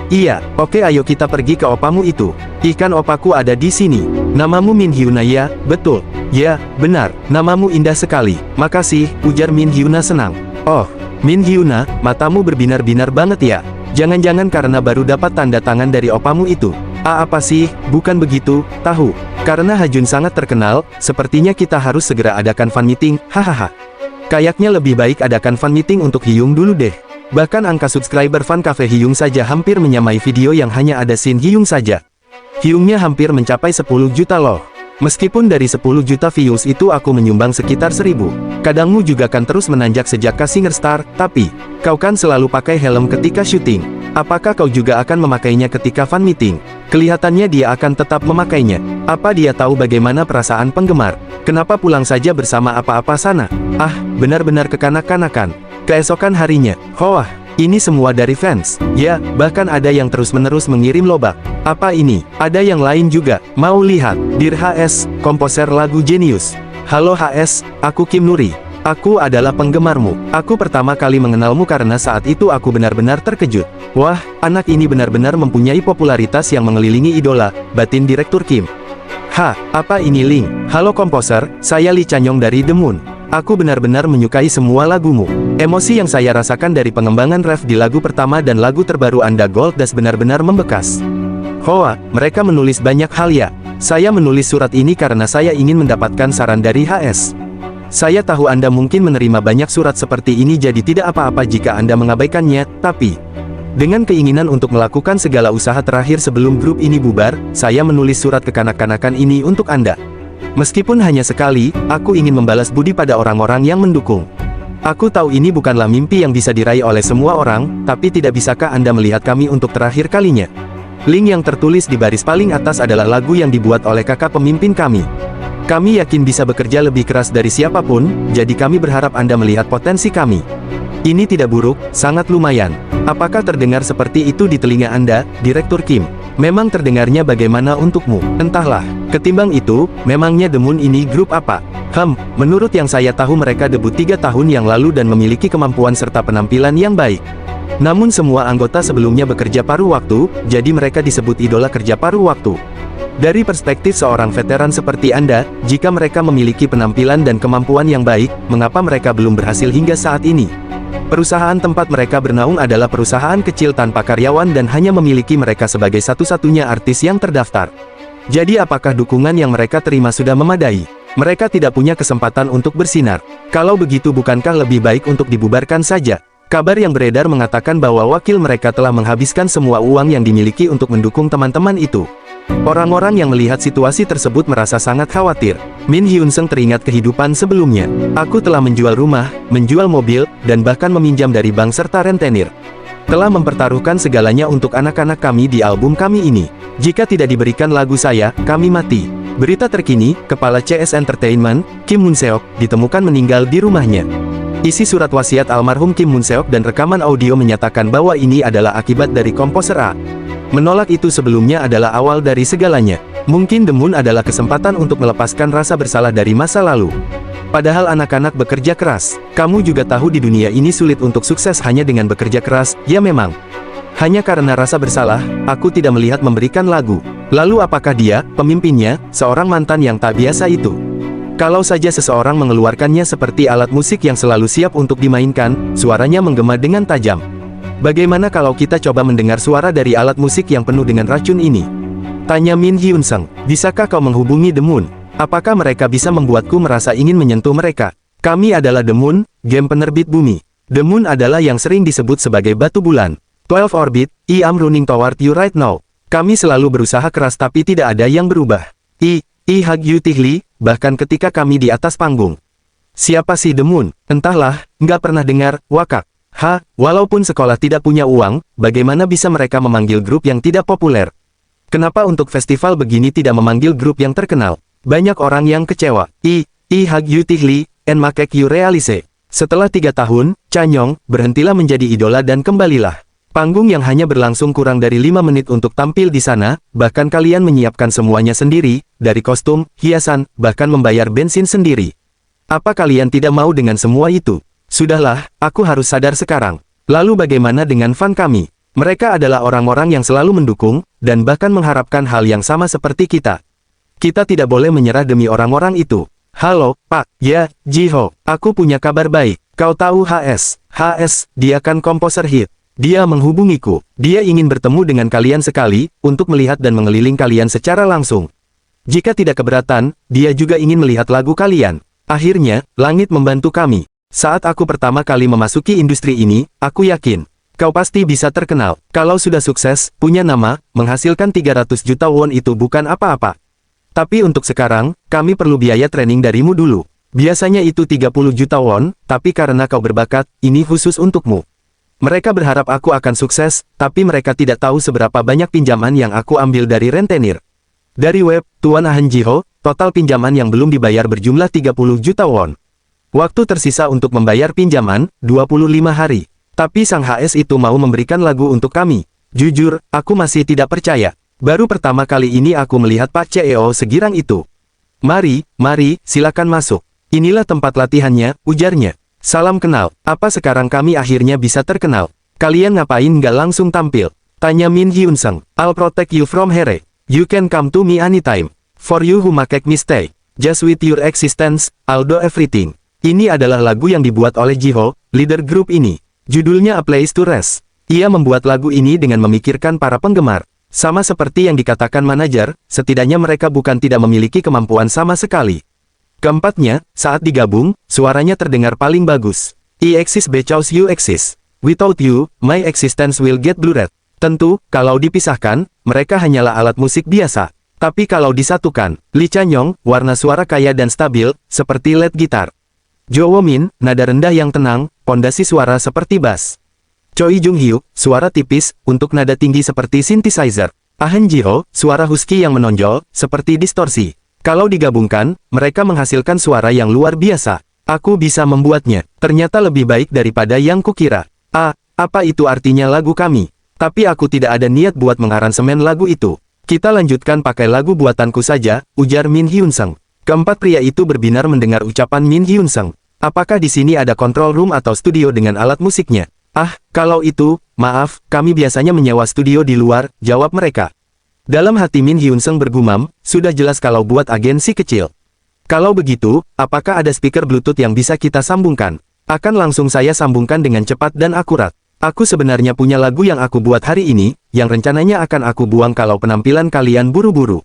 Speaker 1: oke ayo kita pergi ke opamu itu. Ikan opaku ada di sini. Namamu Min Hyuna ya? Betul. Ya, benar, namamu indah sekali. Makasih, ujar Min Hyuna senang. Oh, Min Hyuna, matamu berbinar-binar banget ya? Jangan-jangan karena baru dapat tanda tangan dari opamu itu. Apa sih, bukan begitu, tahu. Karena Hajun sangat terkenal, sepertinya kita harus segera adakan fan meeting, hahaha. Kayaknya lebih baik adakan fan meeting untuk Hyung dulu deh. Bahkan angka subscriber fan cafe Hyung saja hampir menyamai video yang hanya ada scene Hyung saja. Hyungnya hampir mencapai 10 juta loh. Meskipun dari 10 juta views itu aku menyumbang sekitar 1000. Kadangmu juga kan terus menanjak sejak ke Singer Star, tapi kau kan selalu pakai helm ketika syuting. Apakah kau juga akan memakainya ketika fan meeting? Kelihatannya dia akan tetap memakainya. Apa dia tahu bagaimana perasaan penggemar? Kenapa pulang saja bersama apa-apa sana? Benar-benar kekanak-kanakan. Keesokan harinya, wah, ini semua dari fans. Ya, bahkan ada yang terus-menerus mengirim lobak. Apa ini? Ada yang lain juga. Mau lihat? Dear HS, komposer lagu jenius. Halo HS, aku Kim Nuri. Aku adalah penggemarmu. Aku pertama kali mengenalmu karena saat itu aku benar-benar terkejut. Wah, anak ini benar-benar mempunyai popularitas yang mengelilingi idola, batin Direktur Kim. Apa ini Ling? Halo komposer, saya Lee Chanyong dari The Moon. Aku benar-benar menyukai semua lagumu. Emosi yang saya rasakan dari pengembangan ref di lagu pertama dan lagu terbaru Anda Gold Dust benar-benar membekas. Hoa, mereka menulis banyak hal ya. Saya menulis surat ini karena saya ingin mendapatkan saran dari HS. Saya tahu Anda mungkin menerima banyak surat seperti ini jadi tidak apa-apa jika Anda mengabaikannya, tapi dengan keinginan untuk melakukan segala usaha terakhir sebelum grup ini bubar, saya menulis surat kekanak-kanakan ini untuk Anda. Meskipun hanya sekali, aku ingin membalas budi pada orang-orang yang mendukung. Aku tahu ini bukanlah mimpi yang bisa diraih oleh semua orang, tapi tidak bisakah Anda melihat kami untuk terakhir kalinya? Link yang tertulis di baris paling atas adalah lagu yang dibuat oleh kakak pemimpin kami. Kami yakin bisa bekerja lebih keras dari siapapun, jadi kami berharap Anda melihat potensi kami. Ini tidak buruk, sangat lumayan. Apakah terdengar seperti itu di telinga Anda, Direktur Kim? Memang terdengarnya bagaimana untukmu? Entahlah. Ketimbang itu, memangnya The Moon ini grup apa? Menurut yang saya tahu mereka debut 3 tahun yang lalu dan memiliki kemampuan serta penampilan yang baik. Namun semua anggota sebelumnya bekerja paruh waktu, jadi mereka disebut idola kerja paruh waktu. Dari perspektif seorang veteran seperti Anda, jika mereka memiliki penampilan dan kemampuan yang baik, mengapa mereka belum berhasil hingga saat ini? Perusahaan tempat mereka bernaung adalah perusahaan kecil tanpa karyawan dan hanya memiliki mereka sebagai satu-satunya artis yang terdaftar. Jadi apakah dukungan yang mereka terima sudah memadai? Mereka tidak punya kesempatan untuk bersinar. Kalau begitu bukankah lebih baik untuk dibubarkan saja? Kabar yang beredar mengatakan bahwa wakil mereka telah menghabiskan semua uang yang dimiliki untuk mendukung teman-teman itu. Orang-orang yang melihat situasi tersebut merasa sangat khawatir. Min Hyun Sung teringat kehidupan sebelumnya. Aku telah menjual rumah, menjual mobil, dan bahkan meminjam dari bank serta rentenir. Telah mempertaruhkan segalanya untuk anak-anak kami di album kami ini. Jika tidak diberikan lagu saya, kami mati. Berita terkini, Kepala CS Entertainment, Kim Moon Seok, ditemukan meninggal di rumahnya. Isi surat wasiat almarhum Kim Moon Seok dan rekaman audio menyatakan bahwa ini adalah akibat dari komposer A. Menolak itu sebelumnya adalah awal dari segalanya. Mungkin The Moon adalah kesempatan untuk melepaskan rasa bersalah dari masa lalu. Padahal anak-anak bekerja keras. Kamu juga tahu di dunia ini sulit untuk sukses hanya dengan bekerja keras, ya memang. Hanya karena rasa bersalah, aku tidak melihat memberikan lagu. Lalu apakah dia, pemimpinnya, seorang mantan yang tak biasa itu? Kalau saja seseorang mengeluarkannya seperti alat musik yang selalu siap untuk dimainkan, suaranya menggema dengan tajam. Bagaimana kalau kita coba mendengar suara dari alat musik yang penuh dengan racun ini? Tanya Min Hyun Sung. Bisakah kau menghubungi The Moon? Apakah mereka bisa membuatku merasa ingin menyentuh mereka? Kami adalah The Moon, game penerbit bumi. The Moon adalah yang sering disebut sebagai batu bulan. 12 Orbit, I am running toward you right now. Kami selalu berusaha keras tapi tidak ada yang berubah. I hug you tightly, bahkan ketika kami di atas panggung. Siapa sih The Moon? Entahlah, nggak pernah dengar, wakak. Walaupun sekolah tidak punya uang, bagaimana bisa mereka memanggil grup yang tidak populer? Kenapa untuk festival begini tidak memanggil grup yang terkenal? Banyak orang yang kecewa. I hug you tightly, and make you realize. Setelah 3 tahun, Chanyong, berhentilah menjadi idola dan kembalilah. Panggung yang hanya berlangsung kurang dari 5 menit untuk tampil di sana, bahkan kalian menyiapkan semuanya sendiri, dari kostum, hiasan, bahkan membayar bensin sendiri. Apa kalian tidak mau dengan semua itu? Sudahlah, aku harus sadar sekarang. Lalu bagaimana dengan fan kami? Mereka adalah orang-orang yang selalu mendukung, dan bahkan mengharapkan hal yang sama seperti kita. Kita tidak boleh menyerah demi orang-orang itu. Halo, Pak. Ya, Jiho. Aku punya kabar baik. Kau tahu HS? Dia kan komposer hit. Dia menghubungiku. Dia ingin bertemu dengan kalian sekali, untuk melihat dan mengeliling kalian secara langsung. Jika tidak keberatan, dia juga ingin melihat lagu kalian. Akhirnya, langit membantu kami. Saat aku pertama kali memasuki industri ini, aku yakin, kau pasti bisa terkenal. Kalau sudah sukses, punya nama, menghasilkan 300 juta won itu bukan apa-apa. Tapi untuk sekarang, kami perlu biaya training darimu dulu. Biasanya itu 30 juta won, tapi karena kau berbakat, ini khusus untukmu. Mereka berharap aku akan sukses, tapi mereka tidak tahu seberapa banyak pinjaman yang aku ambil dari rentenir. Dari web, Tuan Ahn Jiho, total pinjaman yang belum dibayar berjumlah 30 juta won. Waktu tersisa untuk membayar pinjaman, 25 hari. Tapi sang HS itu mau memberikan lagu untuk kami. Jujur, aku masih tidak percaya. Baru pertama kali ini aku melihat Pak CEO segirang itu. Mari, silakan masuk. Inilah tempat latihannya, ujarnya. Salam kenal, apa sekarang kami akhirnya bisa terkenal? Kalian ngapain nggak langsung tampil? Tanya Min Hyun Sung. I'll protect you from here. You can come to me anytime. For you who make me stay. Just with your existence, I'll do everything. Ini adalah lagu yang dibuat oleh Jiho, leader grup ini. Judulnya A Place to Rest. Ia membuat lagu ini dengan memikirkan para penggemar. Sama seperti yang dikatakan manajer, setidaknya mereka bukan tidak memiliki kemampuan sama sekali. Keempatnya, saat digabung, suaranya terdengar paling bagus. I exist because you exist. Without you, my existence will get blurred. Tentu, kalau dipisahkan, mereka hanyalah alat musik biasa. Tapi kalau disatukan, Lee Chanyong, warna suara kaya dan stabil, seperti lead gitar. Jo Wo-min, nada rendah yang tenang, pondasi suara seperti bass. Choi Jung-hyuk, suara tipis, untuk nada tinggi seperti synthesizer. Ahn Ji-ho, suara husky yang menonjol, seperti distorsi. Kalau digabungkan, mereka menghasilkan suara yang luar biasa. Aku bisa membuatnya, ternyata lebih baik daripada yang kukira. Apa itu artinya lagu kami? Tapi aku tidak ada niat buat mengaransemen lagu itu. Kita lanjutkan pakai lagu buatanku saja, ujar Min Hyun Sung. Keempat pria itu berbinar mendengar ucapan Min Hyun Sung. Apakah di sini ada control room atau studio dengan alat musiknya? Kalau itu, maaf, kami biasanya menyewa studio di luar, jawab mereka. Dalam hati Min Hyun Sung bergumam, sudah jelas kalau buat agensi kecil. Kalau begitu, apakah ada speaker Bluetooth yang bisa kita sambungkan? Akan langsung saya sambungkan dengan cepat dan akurat. Aku sebenarnya punya lagu yang aku buat hari ini, yang rencananya akan aku buang kalau penampilan kalian buru-buru.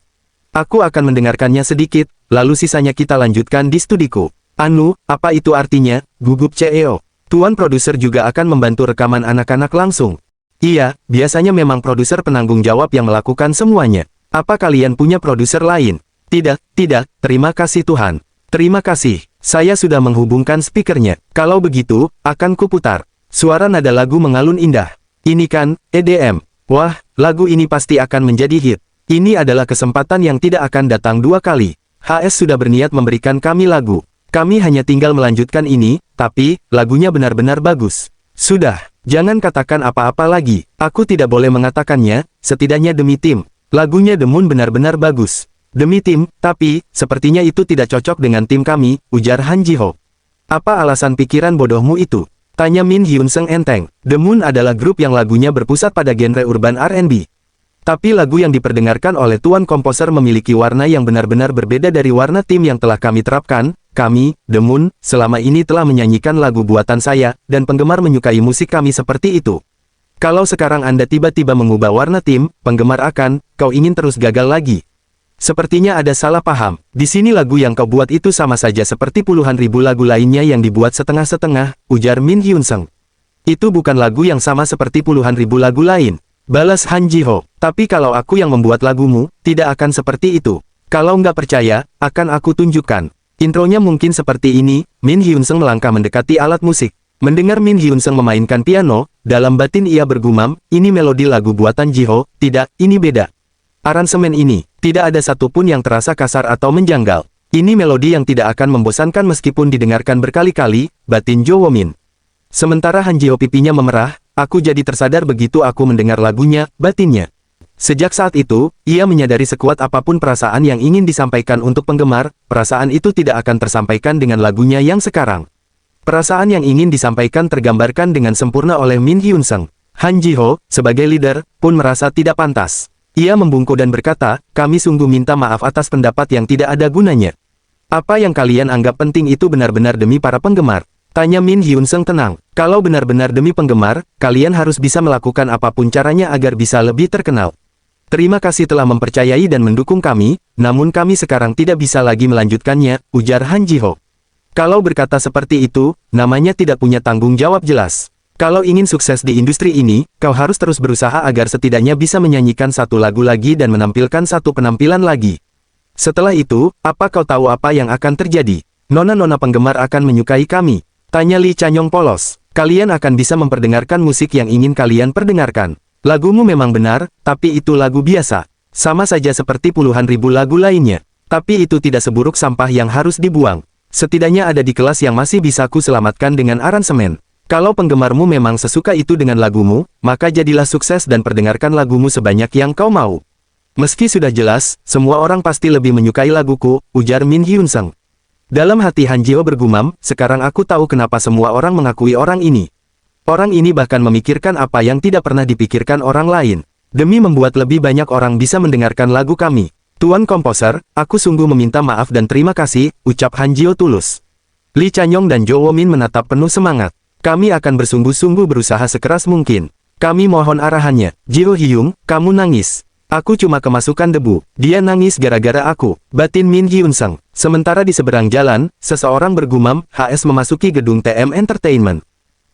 Speaker 1: Aku akan mendengarkannya sedikit, lalu sisanya kita lanjutkan di studiku. Anu, apa itu artinya? Gugup CEO. Tuan produser juga akan membantu rekaman anak-anak langsung. Iya, biasanya memang produser penanggung jawab yang melakukan semuanya. Apa kalian punya produser lain? Tidak, terima kasih Tuhan. Terima kasih, saya sudah menghubungkan speakernya. Kalau begitu, akan kuputar. Suara nada lagu mengalun indah. Ini kan, EDM. Wah, lagu ini pasti akan menjadi hit. Ini adalah kesempatan yang tidak akan datang dua kali. HS sudah berniat memberikan kami lagu. Kami hanya tinggal melanjutkan ini, tapi, lagunya benar-benar bagus. Sudah, jangan katakan apa-apa lagi. Aku tidak boleh mengatakannya, setidaknya demi tim. Lagunya The Moon benar-benar bagus. Demi tim, tapi, sepertinya itu tidak cocok dengan tim kami, ujar Han Ji-ho. Apa alasan pikiran bodohmu itu? Tanya Min Hyun Sung enteng. The Moon adalah grup yang lagunya berpusat pada genre urban R&B. Tapi lagu yang diperdengarkan oleh tuan komposer memiliki warna yang benar-benar berbeda dari warna tim yang telah kami terapkan. Kami, The Moon, selama ini telah menyanyikan lagu buatan saya, dan penggemar menyukai musik kami seperti itu. Kalau sekarang Anda tiba-tiba mengubah warna tim, penggemar akan, kau ingin terus gagal lagi. Sepertinya ada salah paham. Di sini lagu yang kau buat itu sama saja seperti puluhan ribu lagu lainnya yang dibuat setengah-setengah, ujar Min Hyun Sung. Itu bukan lagu yang sama seperti puluhan ribu lagu lain. Balas Han Ji-ho. Tapi kalau aku yang membuat lagumu, tidak akan seperti itu. Kalau nggak percaya, akan aku tunjukkan. Intronya mungkin seperti ini. Min Hyun Sung melangkah mendekati alat musik. Mendengar Min Hyun Sung memainkan piano, dalam batin ia bergumam, ini melodi lagu buatan Ji-ho, tidak, ini beda. Aransemen ini, tidak ada satupun yang terasa kasar atau menjanggal. Ini melodi yang tidak akan membosankan meskipun didengarkan berkali-kali, batin Jo Wo-min. Sementara Han Ji-ho pipinya memerah, aku jadi tersadar begitu aku mendengar lagunya, batinnya. Sejak saat itu, ia menyadari sekuat apapun perasaan yang ingin disampaikan untuk penggemar, perasaan itu tidak akan tersampaikan dengan lagunya yang sekarang. Perasaan yang ingin disampaikan tergambarkan dengan sempurna oleh Min Hyun Sung. Han Ji-ho, sebagai leader, pun merasa tidak pantas. Ia membungkuk dan berkata, kami sungguh minta maaf atas pendapat yang tidak ada gunanya. Apa yang kalian anggap penting itu benar-benar demi para penggemar? Tanya Min Hyun Sung tenang. Kalau benar-benar demi penggemar, kalian harus bisa melakukan apapun caranya agar bisa lebih terkenal. Terima kasih telah mempercayai dan mendukung kami, namun kami sekarang tidak bisa lagi melanjutkannya, ujar Han Ji-ho. Kalau berkata seperti itu, namanya tidak punya tanggung jawab jelas. Kalau ingin sukses di industri ini, kau harus terus berusaha agar setidaknya bisa menyanyikan satu lagu lagi dan menampilkan satu penampilan lagi. Setelah itu, apa kau tahu apa yang akan terjadi? Nona-nona penggemar akan menyukai kami. Tanya Lee Chanyong polos. Kalian akan bisa memperdengarkan musik yang ingin kalian perdengarkan. Lagumu memang benar, tapi itu lagu biasa. Sama saja seperti puluhan ribu lagu lainnya. Tapi itu tidak seburuk sampah yang harus dibuang. Setidaknya ada di kelas yang masih bisa ku selamatkan dengan aransemen. Kalau penggemarmu memang sesuka itu dengan lagumu, maka jadilah sukses dan perdengarkan lagumu sebanyak yang kau mau. Meski sudah jelas, semua orang pasti lebih menyukai laguku, ujar Min Hyun-sung. Dalam hati Han Ji-ho bergumam, sekarang aku tahu kenapa semua orang mengakui orang ini. Orang ini bahkan memikirkan apa yang tidak pernah dipikirkan orang lain. Demi membuat lebih banyak orang bisa mendengarkan lagu kami. Tuan komposer, aku sungguh meminta maaf dan terima kasih, ucap Han Ji-ho tulus. Lee Chanyong dan Jo Wo-min menatap penuh semangat. Kami akan bersungguh-sungguh berusaha sekeras mungkin. Kami mohon arahannya. Ji-ho Hyung, kamu nangis. Aku cuma kemasukan debu. Dia nangis gara-gara aku, batin Min Hyun-sung. Sementara di seberang jalan, seseorang bergumam, HS memasuki gedung TM Entertainment.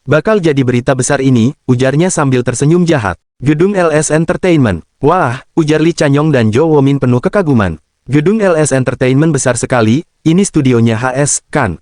Speaker 1: Bakal jadi berita besar ini, ujarnya sambil tersenyum jahat. Gedung LS Entertainment. Wah, ujar Lee Chanyong dan Jo Wo-min penuh kekaguman. Gedung LS Entertainment besar sekali, ini studionya HS, kan?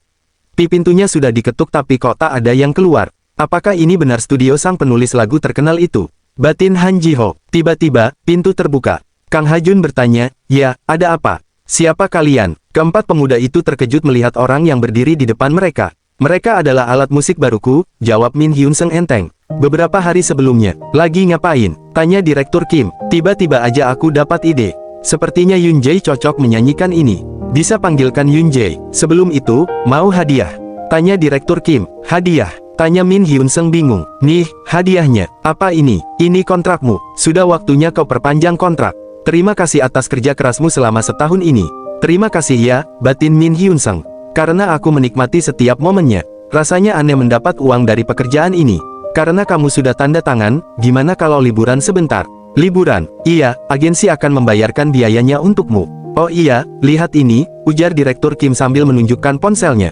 Speaker 1: Pintunya sudah diketuk tapi kok tak ada yang keluar. Apakah ini benar studio sang penulis lagu terkenal itu? Batin Han Ji-ho. Tiba-tiba, pintu terbuka. Kang Ha-jun bertanya, ya, ada apa? Siapa kalian? Keempat pemuda itu terkejut melihat orang yang berdiri di depan mereka. Mereka adalah alat musik baruku, jawab Min Hyun-sung enteng. Beberapa hari sebelumnya, lagi ngapain? Tanya Direktur Kim. Tiba-tiba aja aku dapat ide. Sepertinya Yoon Jae cocok menyanyikan ini. Bisa panggilkan Yoon Jae. Sebelum itu, mau hadiah? Tanya Direktur Kim. Hadiah? Tanya Min Hyun-sung bingung. Nih, hadiahnya. Apa ini? Ini kontrakmu. Sudah waktunya kau perpanjang kontrak. Terima kasih atas kerja kerasmu selama setahun ini. Terima kasih ya, batin Min Hyun-sung. Karena aku menikmati setiap momennya. Rasanya aneh mendapat uang dari pekerjaan ini. Karena kamu sudah tanda tangan, gimana kalau liburan sebentar? Liburan? Iya, agensi akan membayarkan biayanya untukmu. Oh iya, lihat ini, ujar Direktur Kim sambil menunjukkan ponselnya.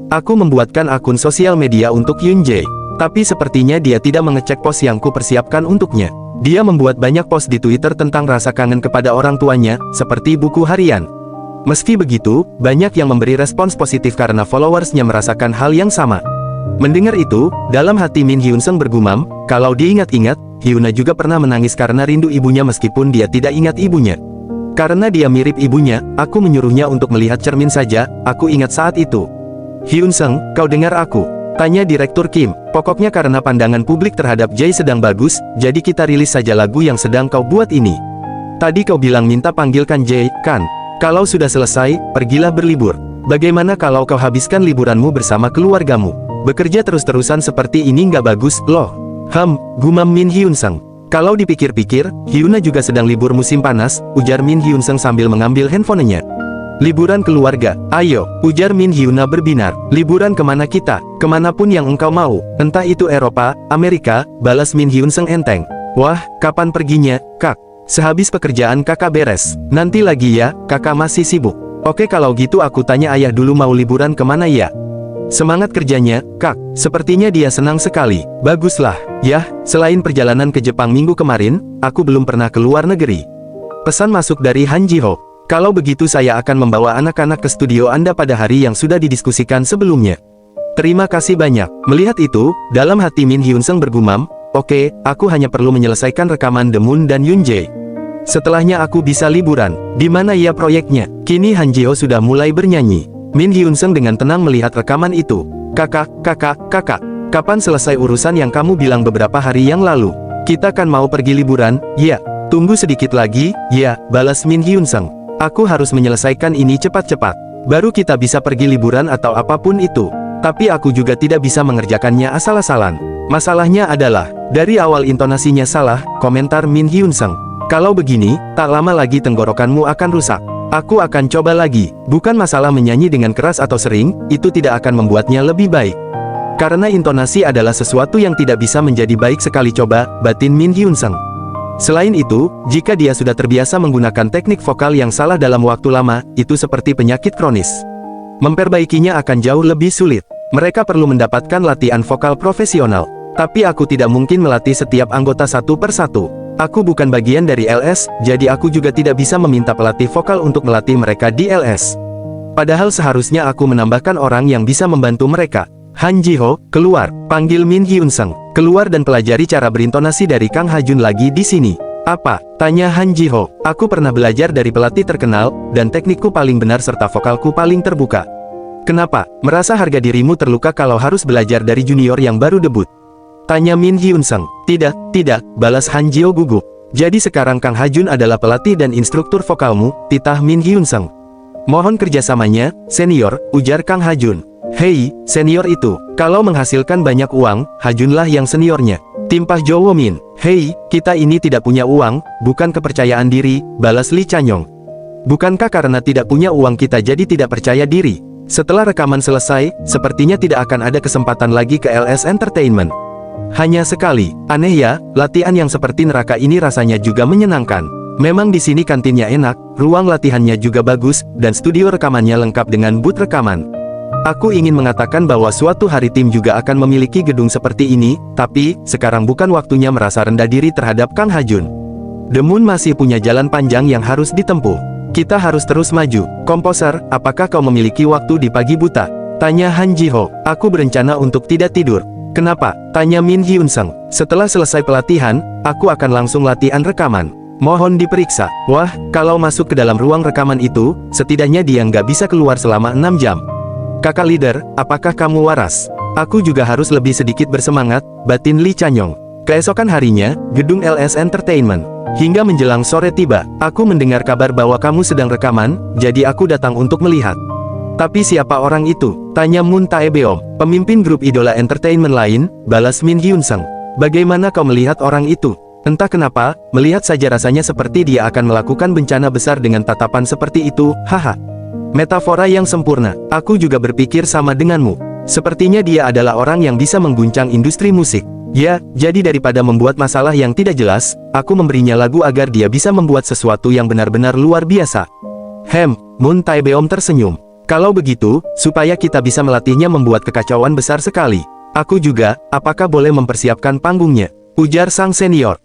Speaker 1: Aku membuatkan akun sosial media untuk Yoon Jae. Tapi sepertinya dia tidak mengecek post yang kupersiapkan untuknya. Dia membuat banyak post di Twitter tentang rasa kangen kepada orang tuanya, seperti buku harian. Meski begitu, banyak yang memberi respons positif karena followersnya merasakan hal yang sama. Mendengar itu, dalam hati Min Hyun-sung bergumam, kalau diingat-ingat, Hyuna juga pernah menangis karena rindu ibunya meskipun dia tidak ingat ibunya. Karena dia mirip ibunya, aku menyuruhnya untuk melihat cermin saja, aku ingat saat itu. Hyun-sung, kau dengar aku? Tanya Direktur Kim. Pokoknya karena pandangan publik terhadap Jae sedang bagus, jadi kita rilis saja lagu yang sedang kau buat ini. Tadi kau bilang minta panggilkan Jae, kan? Kalau sudah selesai, pergilah berlibur. Bagaimana kalau kau habiskan liburanmu bersama keluargamu? Bekerja terus-terusan seperti ini nggak bagus, loh. Gumam Min Hyun-sung. Kalau dipikir-pikir, Hyuna juga sedang libur musim panas, ujar Min Hyun-sung sambil mengambil handphonenya. Liburan keluarga, ayo, ujar Min Hyuna berbinar. Liburan kemana kita? Kemanapun yang engkau mau, entah itu Eropa, Amerika, balas Min Hyun-sung enteng. Wah, kapan perginya, kak? Sehabis pekerjaan kakak beres. Nanti lagi ya, kakak masih sibuk. Oke kalau gitu aku tanya ayah dulu mau liburan kemana ya? Semangat kerjanya, kak. Sepertinya dia senang sekali. Baguslah. Yah, selain perjalanan ke Jepang minggu kemarin, aku belum pernah ke luar negeri. Pesan masuk dari Han Ji-ho. Kalau begitu saya akan membawa anak-anak ke studio Anda pada hari yang sudah didiskusikan sebelumnya. Terima kasih banyak. Melihat itu, dalam hati Min Hyun-sung bergumam, oke, aku hanya perlu menyelesaikan rekaman The Moon dan Yoon Jae. Setelahnya aku bisa liburan. Di mana ya proyeknya? Kini Han Ji-ho sudah mulai bernyanyi. Min Hyun-sung dengan tenang melihat rekaman itu. Kakak, kapan selesai urusan yang kamu bilang beberapa hari yang lalu? Kita kan mau pergi liburan, ya? Tunggu sedikit lagi, ya, balas Min Hyun-sung. Aku harus menyelesaikan ini cepat-cepat. Baru kita bisa pergi liburan atau apapun itu. Tapi aku juga tidak bisa mengerjakannya asal-asalan. Masalahnya adalah, dari awal intonasinya salah, komentar Min Hyun-sung. Kalau begini, tak lama lagi tenggorokanmu akan rusak. Aku akan coba lagi. Bukan masalah menyanyi dengan keras atau sering, itu tidak akan membuatnya lebih baik. Karena intonasi adalah sesuatu yang tidak bisa menjadi baik sekali coba, batin Min Hyun-sung. Selain itu, jika dia sudah terbiasa menggunakan teknik vokal yang salah dalam waktu lama, itu seperti penyakit kronis. Memperbaikinya akan jauh lebih sulit. Mereka perlu mendapatkan latihan vokal profesional. Tapi aku tidak mungkin melatih setiap anggota satu persatu. Aku bukan bagian dari LS, jadi aku juga tidak bisa meminta pelatih vokal untuk melatih mereka di LS. Padahal seharusnya aku menambahkan orang yang bisa membantu mereka. Han Ji-ho, keluar, panggil Min Hyun-sung. Keluar dan pelajari cara berintonasi dari Kang Ha-jun lagi di sini. Apa? Tanya Han Ji-ho. Aku pernah belajar dari pelatih terkenal, dan teknikku paling benar serta vokalku paling terbuka. Kenapa? Merasa harga dirimu terluka kalau harus belajar dari junior yang baru debut? Tanya Min Hyun Seng. Tidak, balas Han Jio gugup. Jadi sekarang Kang Hajun adalah pelatih dan instruktur vokalmu, titah Min Hyun Seng. Mohon kerjasamanya, senior, ujar Kang Hajun. Hei, senior itu, kalau menghasilkan banyak uang, Hajunlah yang seniornya. Timpah Jowo Min. Hei, kita ini tidak punya uang, bukan kepercayaan diri, balas Lee Chanyong. Bukankah karena tidak punya uang kita jadi tidak percaya diri? Setelah rekaman selesai, sepertinya tidak akan ada kesempatan lagi ke LS Entertainment. Hanya sekali, aneh ya, latihan yang seperti neraka ini rasanya juga menyenangkan. Memang di sini kantinnya enak, ruang latihannya juga bagus, dan studio rekamannya lengkap dengan booth rekaman. Aku ingin mengatakan bahwa suatu hari tim juga akan memiliki gedung seperti ini, tapi, sekarang bukan waktunya merasa rendah diri terhadap Kang Hajun. The Moon masih punya jalan panjang yang harus ditempuh. Kita harus terus maju. Komposer, apakah kau memiliki waktu di pagi buta? Tanya Han Ji-ho. Aku berencana untuk tidak tidur. Kenapa? Tanya Min Hyun Seng. Setelah selesai pelatihan, aku akan langsung latihan rekaman. Mohon diperiksa. Wah, kalau masuk ke dalam ruang rekaman itu, setidaknya dia nggak bisa keluar selama 6 jam. Kakak leader, apakah kamu waras? Aku juga harus lebih sedikit bersemangat, batin Lee Chanyong. Keesokan harinya, gedung LS Entertainment. Hingga menjelang sore tiba, aku mendengar kabar bahwa kamu sedang rekaman, jadi aku datang untuk melihat. Tapi siapa orang itu? Tanya Moon Taebeom, pemimpin grup idola entertainment lain, balas Min Hyun Seng. Bagaimana kau melihat orang itu? Entah kenapa, melihat saja rasanya seperti dia akan melakukan bencana besar dengan tatapan seperti itu, haha. Metafora yang sempurna, aku juga berpikir sama denganmu. Sepertinya dia adalah orang yang bisa mengguncang industri musik. Ya, jadi daripada membuat masalah yang tidak jelas, aku memberinya lagu agar dia bisa membuat sesuatu yang benar-benar luar biasa. Moon Taebeom tersenyum. Kalau begitu, supaya kita bisa melatihnya membuat kekacauan besar sekali. Aku juga, apakah boleh mempersiapkan panggungnya? Ujar sang senior.